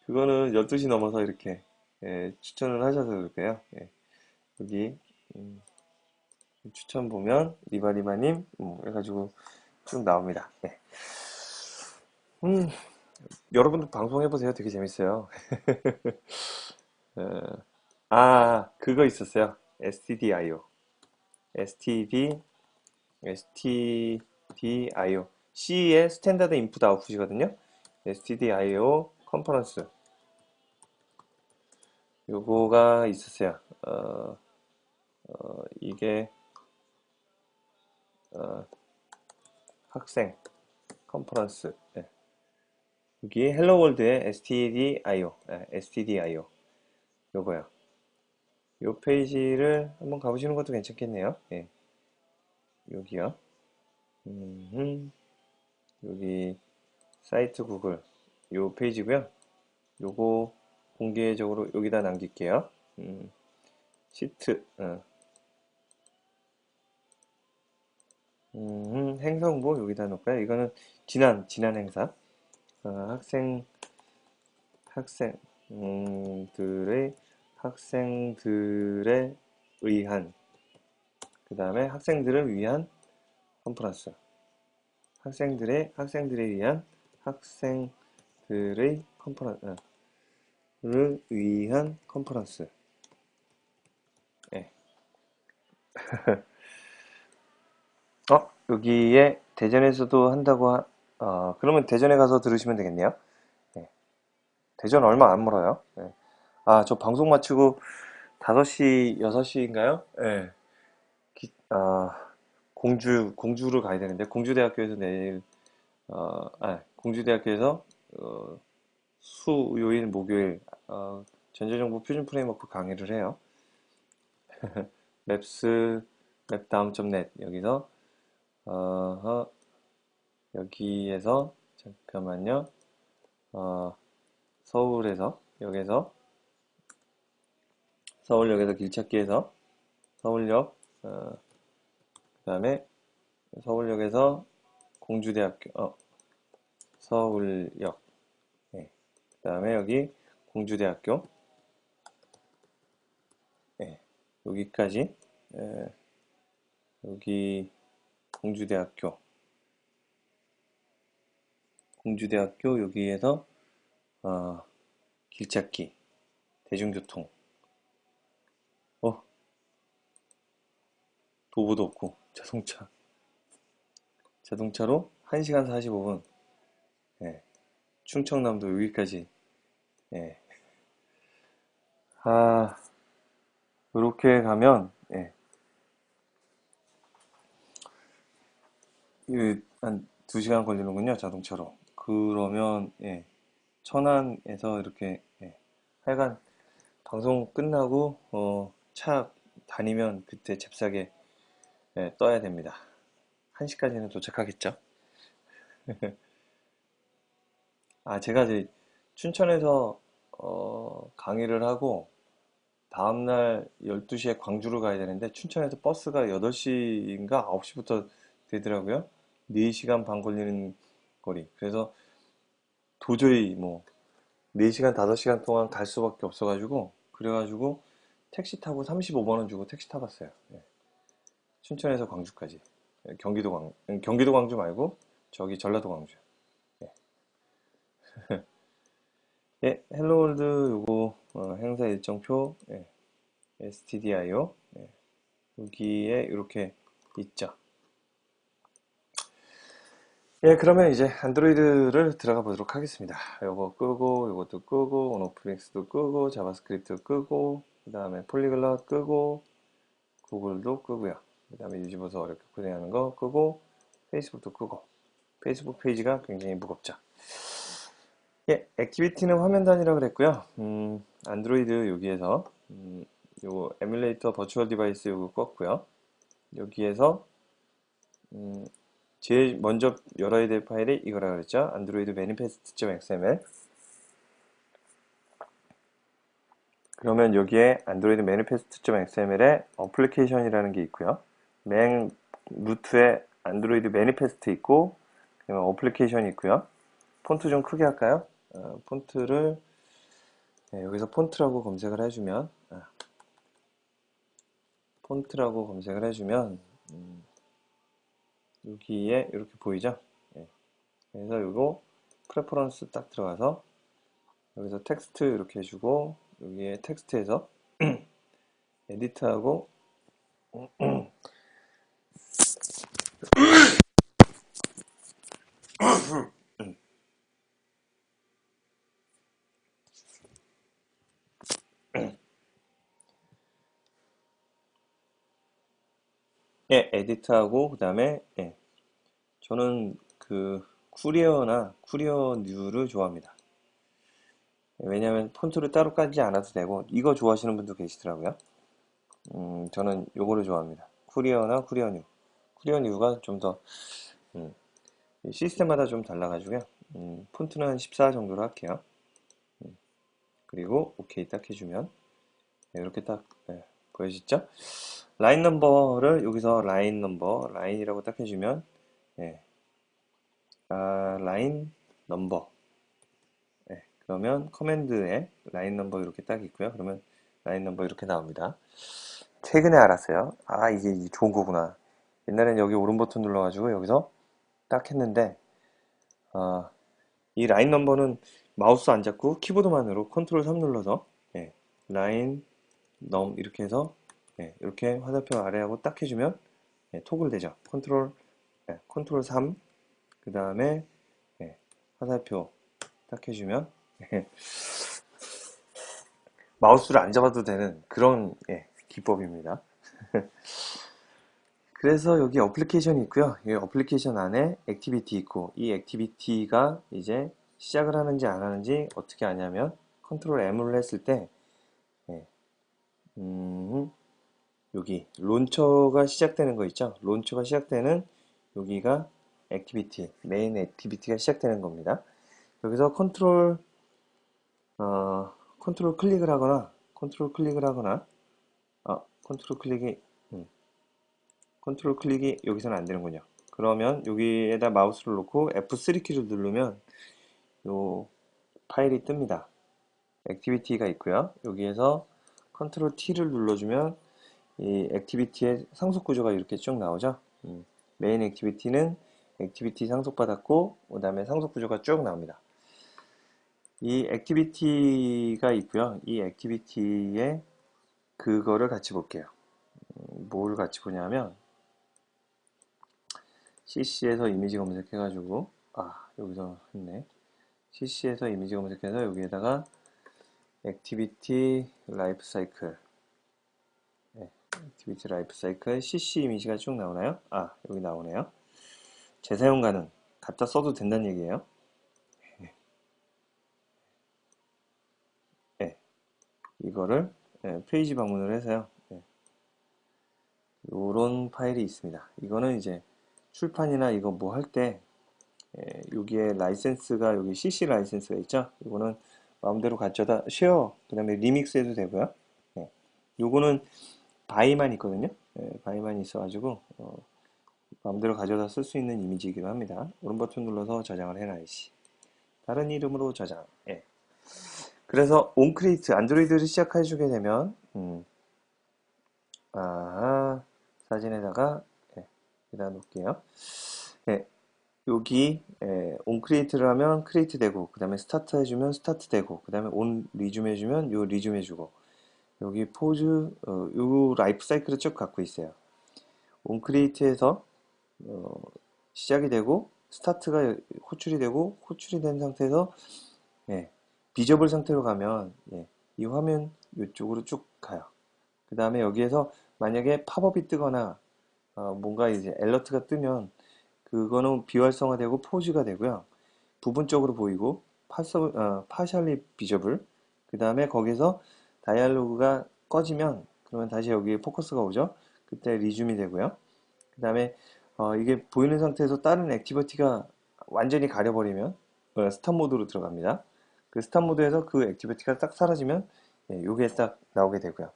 Speaker 1: 그거는 12시 넘어서 이렇게 추천을 하셔서 그럴게요. 여기 추천 보면 리바리바님 해가지고 쭉 나옵니다. 여러분도 방송해보세요. 되게 재밌어요. 그거 있었어요. STDIO. STDIO. C의 스탠다드 인풋 아웃풋이거든요. STDIO 컨퍼런스. 요거가 있었어요. 이게 학생 컨퍼런스. 예. 여기 헬로 월드의 stdio, stdio 요거요. 요 페이지를 한번 가보시는 것도 괜찮겠네요. 예. 여기요. 여기 사이트 구글 요 페이지고요. 요거 공개적으로 여기다 남길게요. 시트, 행사 홍보 여기다 놓을까요? 이거는 지난 행사. 학생, 학생들의, 학생들에 의한, 그 다음에 학생들을 위한 컨퍼런스. 학생들에 의한, 학생들의 컨퍼런스, 를 위한 컨퍼런스. 예. 여기에 대전에서도 한다고 그러면 대전에 가서 들으시면 되겠네요. 예. 대전 얼마 안 멀어요. 예. 저 방송 마치고 5시, 6시인가요? 예. 공주를 가야 되는데, 공주대학교에서 내일, 공주대학교에서, 어, 요일, 목요일, 전자정보 표준 프레임워크 강의를 해요. 맵스, 맵다음.net, 여기서, 여기에서, 잠깐만요. 서울에서, 서울역에서 길찾기에서, 서울역, 그 다음에 서울역에서 공주대학교, 서울역, 네. 그 다음에 여기 공주대학교, 네. 여기까지, 여기 공주대학교, 여기에서 길찾기, 대중교통, 도보도 없고 자동차로 1시간 45분, 예. 충청남도 여기까지, 예. 이렇게 가면, 예. 한 2시간 걸리는군요, 자동차로. 그러면, 예. 천안에서 이렇게, 예. 하여간 방송 끝나고 차 다니면 그때 잽싸게, 예, 떠야 됩니다. 1시까지는 도착하겠죠? 제가 이제 춘천에서 강의를 하고 다음날 12시에 광주로 가야 되는데 춘천에서 버스가 8시인가 9시부터 되더라고요. 4시간 반 걸리는 거리. 그래서 도저히 뭐 4시간, 5시간 동안 갈 수밖에 없어가지고 그래가지고 택시 타고 35만 원 주고 택시 타봤어요. 예. 춘천에서 광주까지. 예, 경기도 광주 말고 저기 전라도 광주. 예, 헬로월드 요거 행사 일정표, 예, stdio, 예, 여기에 이렇게 있죠. 예, 그러면 이제 안드로이드를 들어가 보도록 하겠습니다. 요거 끄고, 요것도 끄고, 온오프링스도 끄고, 자바스크립트 끄고, 그 다음에 폴리글럿 끄고, 구글도 끄고요. 그 다음에 유지보서 어렵게 코딩하는 거 끄고, 페이스북도 끄고. 페이스북 페이지가 굉장히 무겁죠. 예, 액티비티는 화면 단위라 그랬고요. 안드로이드 여기에서, 요 에뮬레이터 버추얼 디바이스 요거 껐고요. 여기에서, 제일 먼저 열어야 될 파일이 이거라 그랬죠. 안드로이드 manifest.xml. 그러면 여기에 안드로이드 manifest.xml에 어플리케이션이라는 게 있고요. 맨 루트에 안드로이드 매니페스트 있고, 그다음에 어플리케이션이 있고요. 폰트 좀 크게 할까요? 폰트를, 네, 여기서 폰트라고 검색을 해주면 여기에 이렇게 보이죠? 네. 그래서 이거 프레퍼런스 딱 들어가서 여기서 텍스트 이렇게 해주고 여기에 텍스트에서 에디트하고 에디트하고 그 다음에 저는 그 쿠리어나 쿠리어 뉴를 좋아합니다. 왜냐하면 폰트를 따로 까지 않아도 되고 이거 좋아하시는 분도 계시더라고요. 저는 요거를 좋아합니다. 쿠리어나 쿠리어 뉴. 쿠리어 뉴가 좀 더 시스템마다 좀 달라가지고요. 폰트는 한 14 정도로 할게요. 그리고 오케이 딱 해주면 네, 이렇게 딱 보여지죠? 라인 넘버를 여기서 라인 넘버 라인이라고 딱 해주면 예, 라인 넘버 그러면 커맨드에 라인 넘버 이렇게 딱 있고요. 그러면 라인 넘버 이렇게 나옵니다. 최근에 알았어요. 아, 이게 좋은 거구나. 옛날엔 여기 오른 버튼 눌러가지고 여기서 딱 했는데, 이 라인 넘버는 마우스 안 잡고 키보드만으로 컨트롤 3 눌러서, 예, 라인 넘 이렇게 해서, 예, 이렇게 화살표 아래하고 딱 해주면, 예, 토글 되죠. 컨트롤 3, 그 다음에, 예, 화살표 딱 해주면, 마우스를 안 잡아도 되는 그런, 예, 기법입니다. 그래서 여기 어플리케이션이 있고요. 이 어플리케이션 안에 액티비티 있고 이 액티비티가 이제 시작을 하는지 안 하는지 어떻게 아냐면 컨트롤 M을 했을 때 예, 여기 론처가 시작되는 거 있죠? 론처가 시작되는 여기가 액티비티, 메인 액티비티가 시작되는 겁니다. 여기서 컨트롤 클릭을 하거나 컨트롤 클릭이 음, 컨트롤 클릭이 여기서는 안 되는군요. 그러면 여기에다 마우스를 놓고 F3 키를 누르면 요 파일이 뜹니다. 액티비티가 있고요. 여기에서 컨트롤 T를 눌러주면 이 액티비티의 상속 구조가 이렇게 쭉 나오죠. 메인 액티비티는 액티비티 상속받았고 그 다음에 상속 구조가 쭉 나옵니다. 이 액티비티가 있고요. 이 액티비티에 그거를 같이 볼게요. 뭘 같이 보냐면 CC에서 이미지 검색해가지고 여기서 했네. CC에서 이미지 검색해서 여기에다가 액티비티 라이프 사이클 액티비티 라이프 사이클 CC 이미지가 쭉 나오나요? 여기 나오네요. 재사용 가능 갖다 써도 된다는 얘기예요. 네, 이거를 페이지 방문을 해서요. 요런 파일이 있습니다. 이거는 이제 출판이나 이거 뭐 할 때 여기에 라이센스가 여기 CC 라이센스가 있죠. 이거는 마음대로 가져다 쉐어 그 다음에 리믹스 해도 되고요. 요거는 바이만 있거든요. 바이만 있어가지고 마음대로 가져다 쓸 수 있는 이미지이기도 합니다. 오른 버튼 눌러서 저장을 해놔야지. 다른 이름으로 저장. 그래서 온크리에이트 안드로이드를 시작해주게 되면 사진에다가 여기다 놓을게요. 여기 온크리에이트를 하면 크리에이트 되고 그 다음에 스타트 해주면 스타트 되고 그 다음에 온 리줌 해주면 요 리줌 해주고 여기 포즈 요 라이프 사이클을 쭉 갖고 있어요. 온크리에이트에서 시작이 되고 스타트가 호출이 되고 호출이 된 상태에서 비저블 상태로 가면 이 화면 이쪽으로 쭉 가요. 그 다음에 여기에서 만약에 팝업이 뜨거나 뭔가 이제 알러트가 뜨면 그거는 비활성화되고 포즈가 되고요. 부분적으로 보이고 파셜리 비저블 그 다음에 거기서 다이얼로그가 꺼지면 그러면 다시 여기에 포커스가 오죠. 그때 리줌이 되고요. 그 다음에 이게 보이는 상태에서 다른 액티비티가 완전히 가려버리면 스탑 모드로 들어갑니다. 그 스탑 모드에서 그 액티비티가 딱 사라지면 요게 딱 나오게 되고요.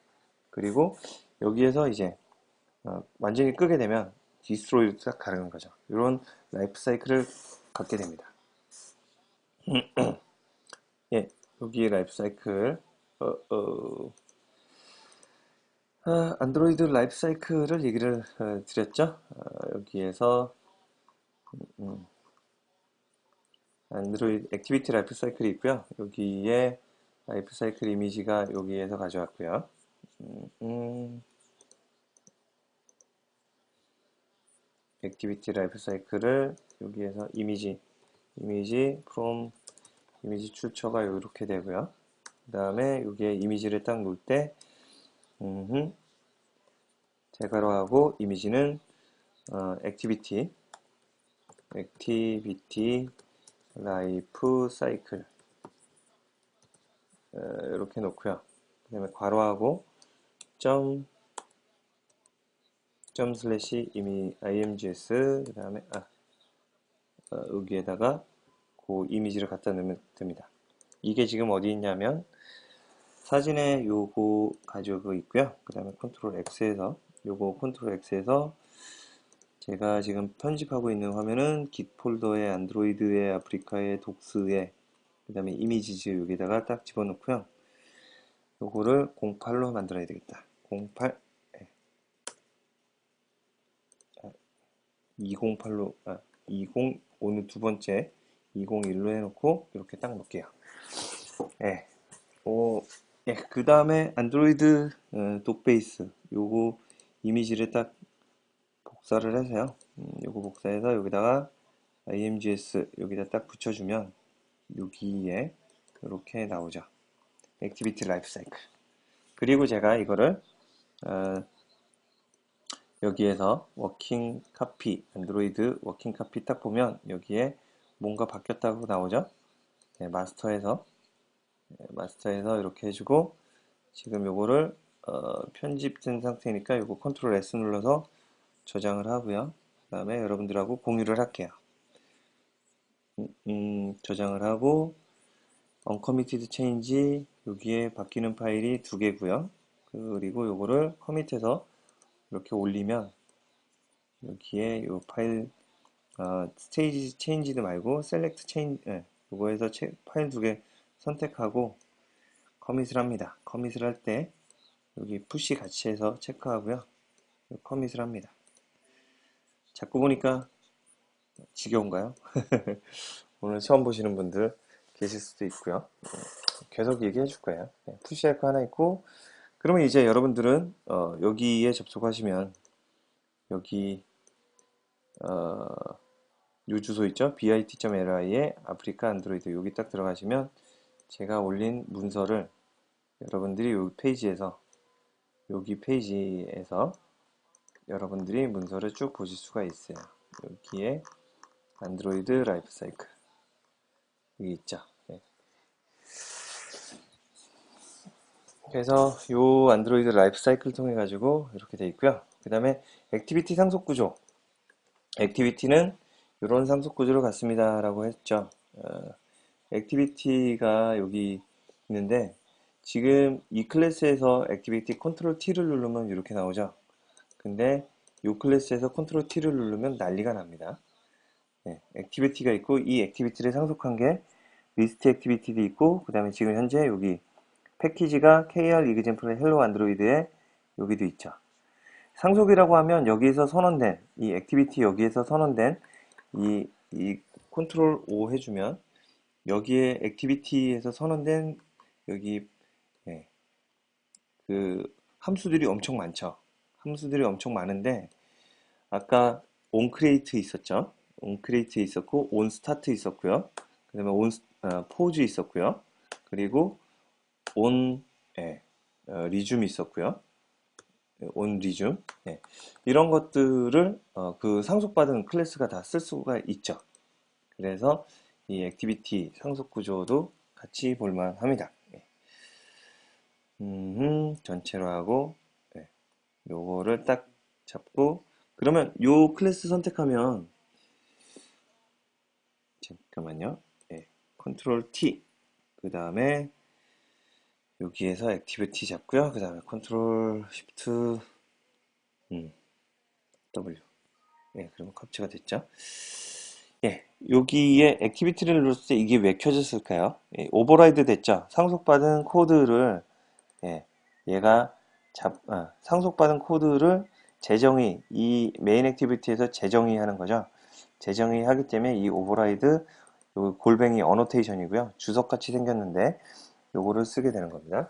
Speaker 1: 그리고 여기에서 이제 완전히 끄게 되면 디스트로이로 딱 가르는 거죠. 이런 라이프 사이클을 갖게 됩니다. 여기 라이프 사이클 안드로이드 라이프 사이클을 얘기를 드렸죠. 여기에서 안드로이드 액티비티 라이프 사이클이 있고요. 여기에 라이프 사이클 이미지가 여기에서 가져왔고요. 액티비티 라이프 사이클을 여기에서 이미지 from 이미지 출처가 이렇게 되고요. 그 다음에 여기에 이미지를 딱 놓을 때 제가로 하고 이미지는 액티비티 액티비티 라이프 사이클 이렇게 놓고요. 그 다음에 괄호하고 점 슬래시 imgs 그 다음에 여기에다가 그 이미지를 갖다 넣으면 됩니다. 이게 지금 어디 있냐면 사진에 요거 가지고 있고요. 그 다음에 컨트롤 X에서 요거 컨트롤 X에서 제가 지금 편집하고 있는 화면은 git 폴더에 안드로이드에 아프리카에 독스에 그 다음에 이미지즈 여기다가 딱 집어넣고요. 요거를 08로 만들어야 되겠다. 08 208로 20 오늘 두 번째 201로 해놓고 이렇게 딱 놓을게요. 예. 그 다음에 안드로이드 독베이스 요거 이미지를 딱 복사를 해서요. 요거 복사해서 여기다가 imgs 여기다 딱 붙여주면 여기에 이렇게 나오죠. 액티비티 라이프 사이클. 그리고 제가 이거를 여기에서 워킹 카피 안드로이드 워킹 카피 딱 보면 여기에 뭔가 바뀌었다고 나오죠. 네, 마스터에서 이렇게 해주고 지금 요거를 편집된 상태니까 요거 컨트롤 S 눌러서 저장을 하고요. 그 다음에 여러분들하고 공유를 할게요. 저장을 하고 uncommitted change 여기에 바뀌는 파일이 두 개고요. 그리고 요거를 커밋해서 이렇게 올리면 여기에 요 파일 스테이지 체인지드 말고 셀렉트 체인 요거에서 파일 두 개 선택하고 커밋을 합니다. 커밋을 할 때 여기 푸시 같이 해서 체크하고요. 커밋을 합니다. 자꾸 보니까 지겨운가요? 오늘 처음 보시는 분들 계실 수도 있고요. 계속 얘기해 줄 거예요. 푸시 할 거 하나 있고 그러면 이제 여러분들은 여기에 접속하시면 여기 요 주소 있죠? bit.li에 아프리카 안드로이드 여기 딱 들어가시면 제가 올린 문서를 여러분들이 여기 페이지에서 여기 페이지에서 여러분들이 문서를 쭉 보실 수가 있어요. 여기에 안드로이드 라이프 사이클 여기 있죠. 네. 그래서 요 안드로이드 라이프 사이클 통해 가지고 이렇게 돼 있고요. 그 다음에 액티비티 상속 구조 액티비티는 이런 상속 구조로 갔습니다 라고 했죠. 액티비티가 여기 있는데 지금 이 클래스에서 액티비티 컨트롤 T를 누르면 이렇게 나오죠. 근데 이 클래스에서 컨트롤 T를 누르면 난리가 납니다. 네, 액티비티가 있고 이 액티비티를 상속한 게 리스트 액티비티도 있고 그 다음에 지금 현재 여기 패키지가 KR example 헬로 안드로이드에 여기도 있죠. 상속이라고 하면 여기에서 선언된 이 액티비티 여기에서 선언된 이 컨트롤 O 해주면 여기에 액티비티에서 선언된 여기 그 함수들이 엄청 많죠. 함수들이 엄청 많은데 아까 onCreate 있었죠. onCreate 있었고 onStart 있었고요. 그 다음에 onPause 있었고요. 그리고 onResume 있었고요. onResume 이런 것들을 그 상속받은 클래스가 다 쓸 수가 있죠. 그래서 이 액티비티 상속 구조도 같이 볼만 합니다. 전체로 하고 요거를 딱 잡고 그러면 요 클래스 선택하면 잠깐만요. 컨트롤 T 그 다음에 여기에서 액티비티 잡고요. 그 다음에 컨트롤 쉬프트 W 그러면 캡처가 됐죠. 여기에 액티비티를 눌렀을 때 이게 왜 켜졌을까요? 오버라이드 됐죠. 상속받은 코드를 얘가 상속받은 코드를 재정의 이 메인 액티비티에서 재정의 하는 거죠. 재정의 하기 때문에 이 오버라이드 요 골뱅이 어노테이션이고요. 주석같이 생겼는데 요거를 쓰게 되는 겁니다.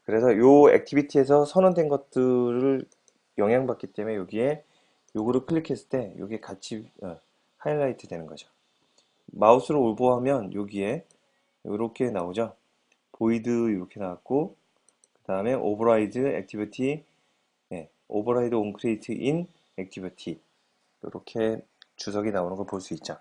Speaker 1: 그래서 요 액티비티에서 선언된 것들을 영향받기 때문에 여기에 요거를 클릭했을 때 요게 같이 하이라이트 되는 거죠. 마우스로 오버하면 여기에 이렇게 나오죠. 보이드 이렇게 나왔고 그 다음에 오버라이드 액티비티 오버라이드 온 크리에이트 인 액티비티 이렇게 주석이 나오는 걸 볼 수 있죠.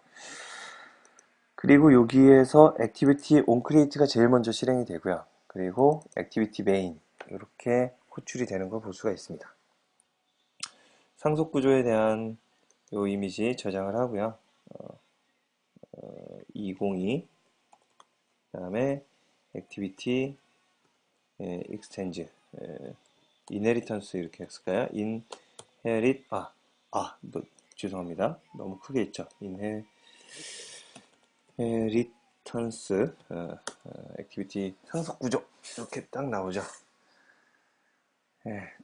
Speaker 1: 그리고 여기에서 액티비티 onCreate가 제일 먼저 실행이 되고요. 그리고 액티비티 main 이렇게 호출이 되는 걸 볼 수가 있습니다. 상속 구조에 대한 요 이미지 저장을 하고요. 202 그다음에 액티비티 extend inheritance 이렇게 했을까요? inherit 죄송합니다. 너무 크게 했죠. inheritance 액티비티 상속 구조 이렇게 딱 나오죠.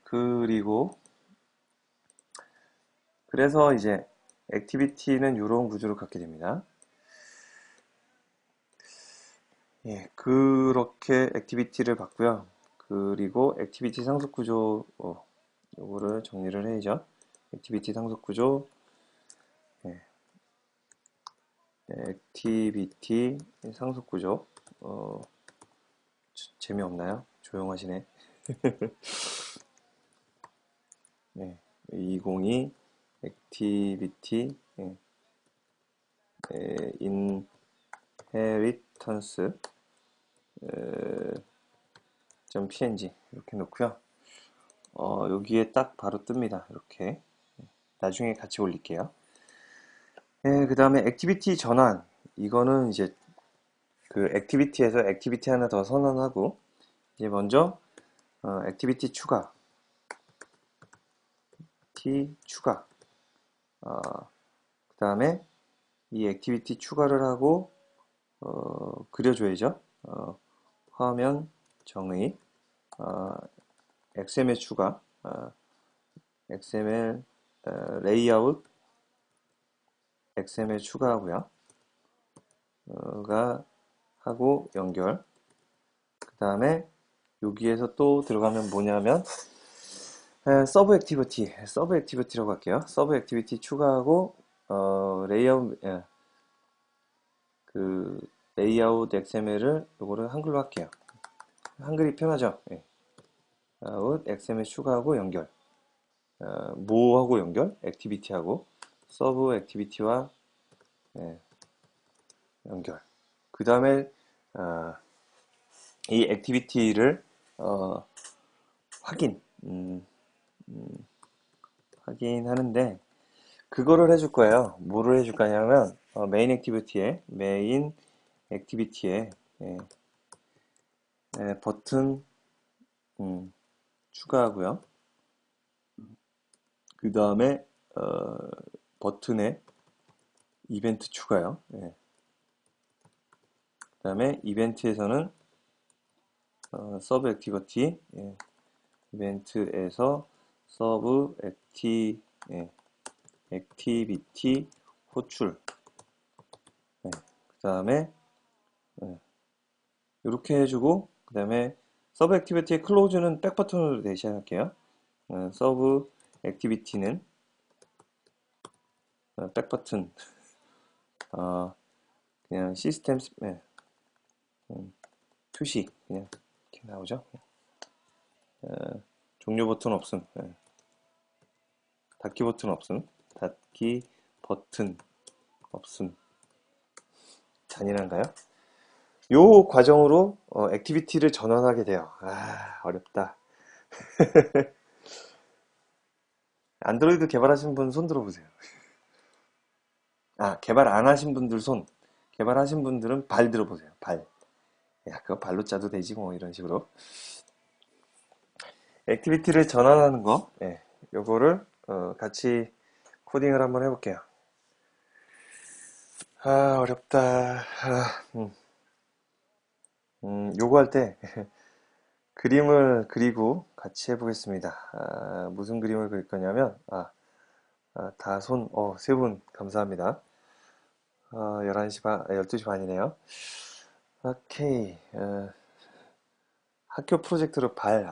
Speaker 1: 그리고 그래서 이제 액티비티는 이런 구조를 갖게 됩니다. 그렇게 액티비티를 봤고요. 그리고 액티비티 상속 구조 요거를 정리를 해야죠. 액티비티 상속 구조 액티비티 상속 구조 재미없나요? 조용하시네. 202 액티비티 inheritance .png 이렇게 놓고요. 여기에 딱 바로 뜹니다. 이렇게 나중에 같이 올릴게요. 그 다음에 액티비티 전환 이거는 이제 그 액티비티에서 액티비티 하나 더 선언하고 이제 먼저 액티비티 추가 그 다음에 이 액티비티 추가를 하고 그려줘야죠. 화면 정의 XML 추가 XML 레이아웃 XML 추가하고요. 하고 연결 그 다음에 여기에서 또 들어가면 뭐냐면 서브 액티비티라고 할게요. 서브 액티비티 추가하고 레이아웃 그 레이아웃 XML을 요거를 한글로 할게요. 한글이 편하죠. 아웃 XML 추가하고 연결 뭐하고 연결? 액티비티하고 서브 액티비티와 연결 그 다음에 이 액티비티를 확인하는데 그거를 해줄 거예요. 뭐를 해줄 거냐면 메인 액티비티에 버튼 추가하고요. 그 다음에 버튼에 이벤트 추가요. 그 다음에 이벤트에서는 서브 액티비티 이벤트에서 서브 액티비티 호출 그 다음에 이렇게 해주고 그 다음에 서브 액티비티의 클로즈는 백 버튼으로 대시할게요. 서브 액티비티는 백 버튼 그냥 시스템 표시 그냥 이렇게 나오죠. 종료 버튼 없음 닫기 버튼 없음 닫기 버튼 없음 잔인한가요? 요 과정으로 액티비티를 전환하게 돼요. 어렵다. 안드로이드 개발하신 분 손 들어보세요. 개발 안 하신 분들 손. 개발하신 분들은 발 들어보세요. 발. 야, 그거 발로 짜도 되지 뭐 이런 식으로. 액티비티를 전환하는 거. 요거를 같이 코딩을 한번 해볼게요. 어렵다. 요거 할 때 그림을 그리고 같이 해보겠습니다. 무슨 그림을 그릴 거냐면 세 분 감사합니다. 11시 반, 12시 반이네요. 오케이. 학교 프로젝트로 발,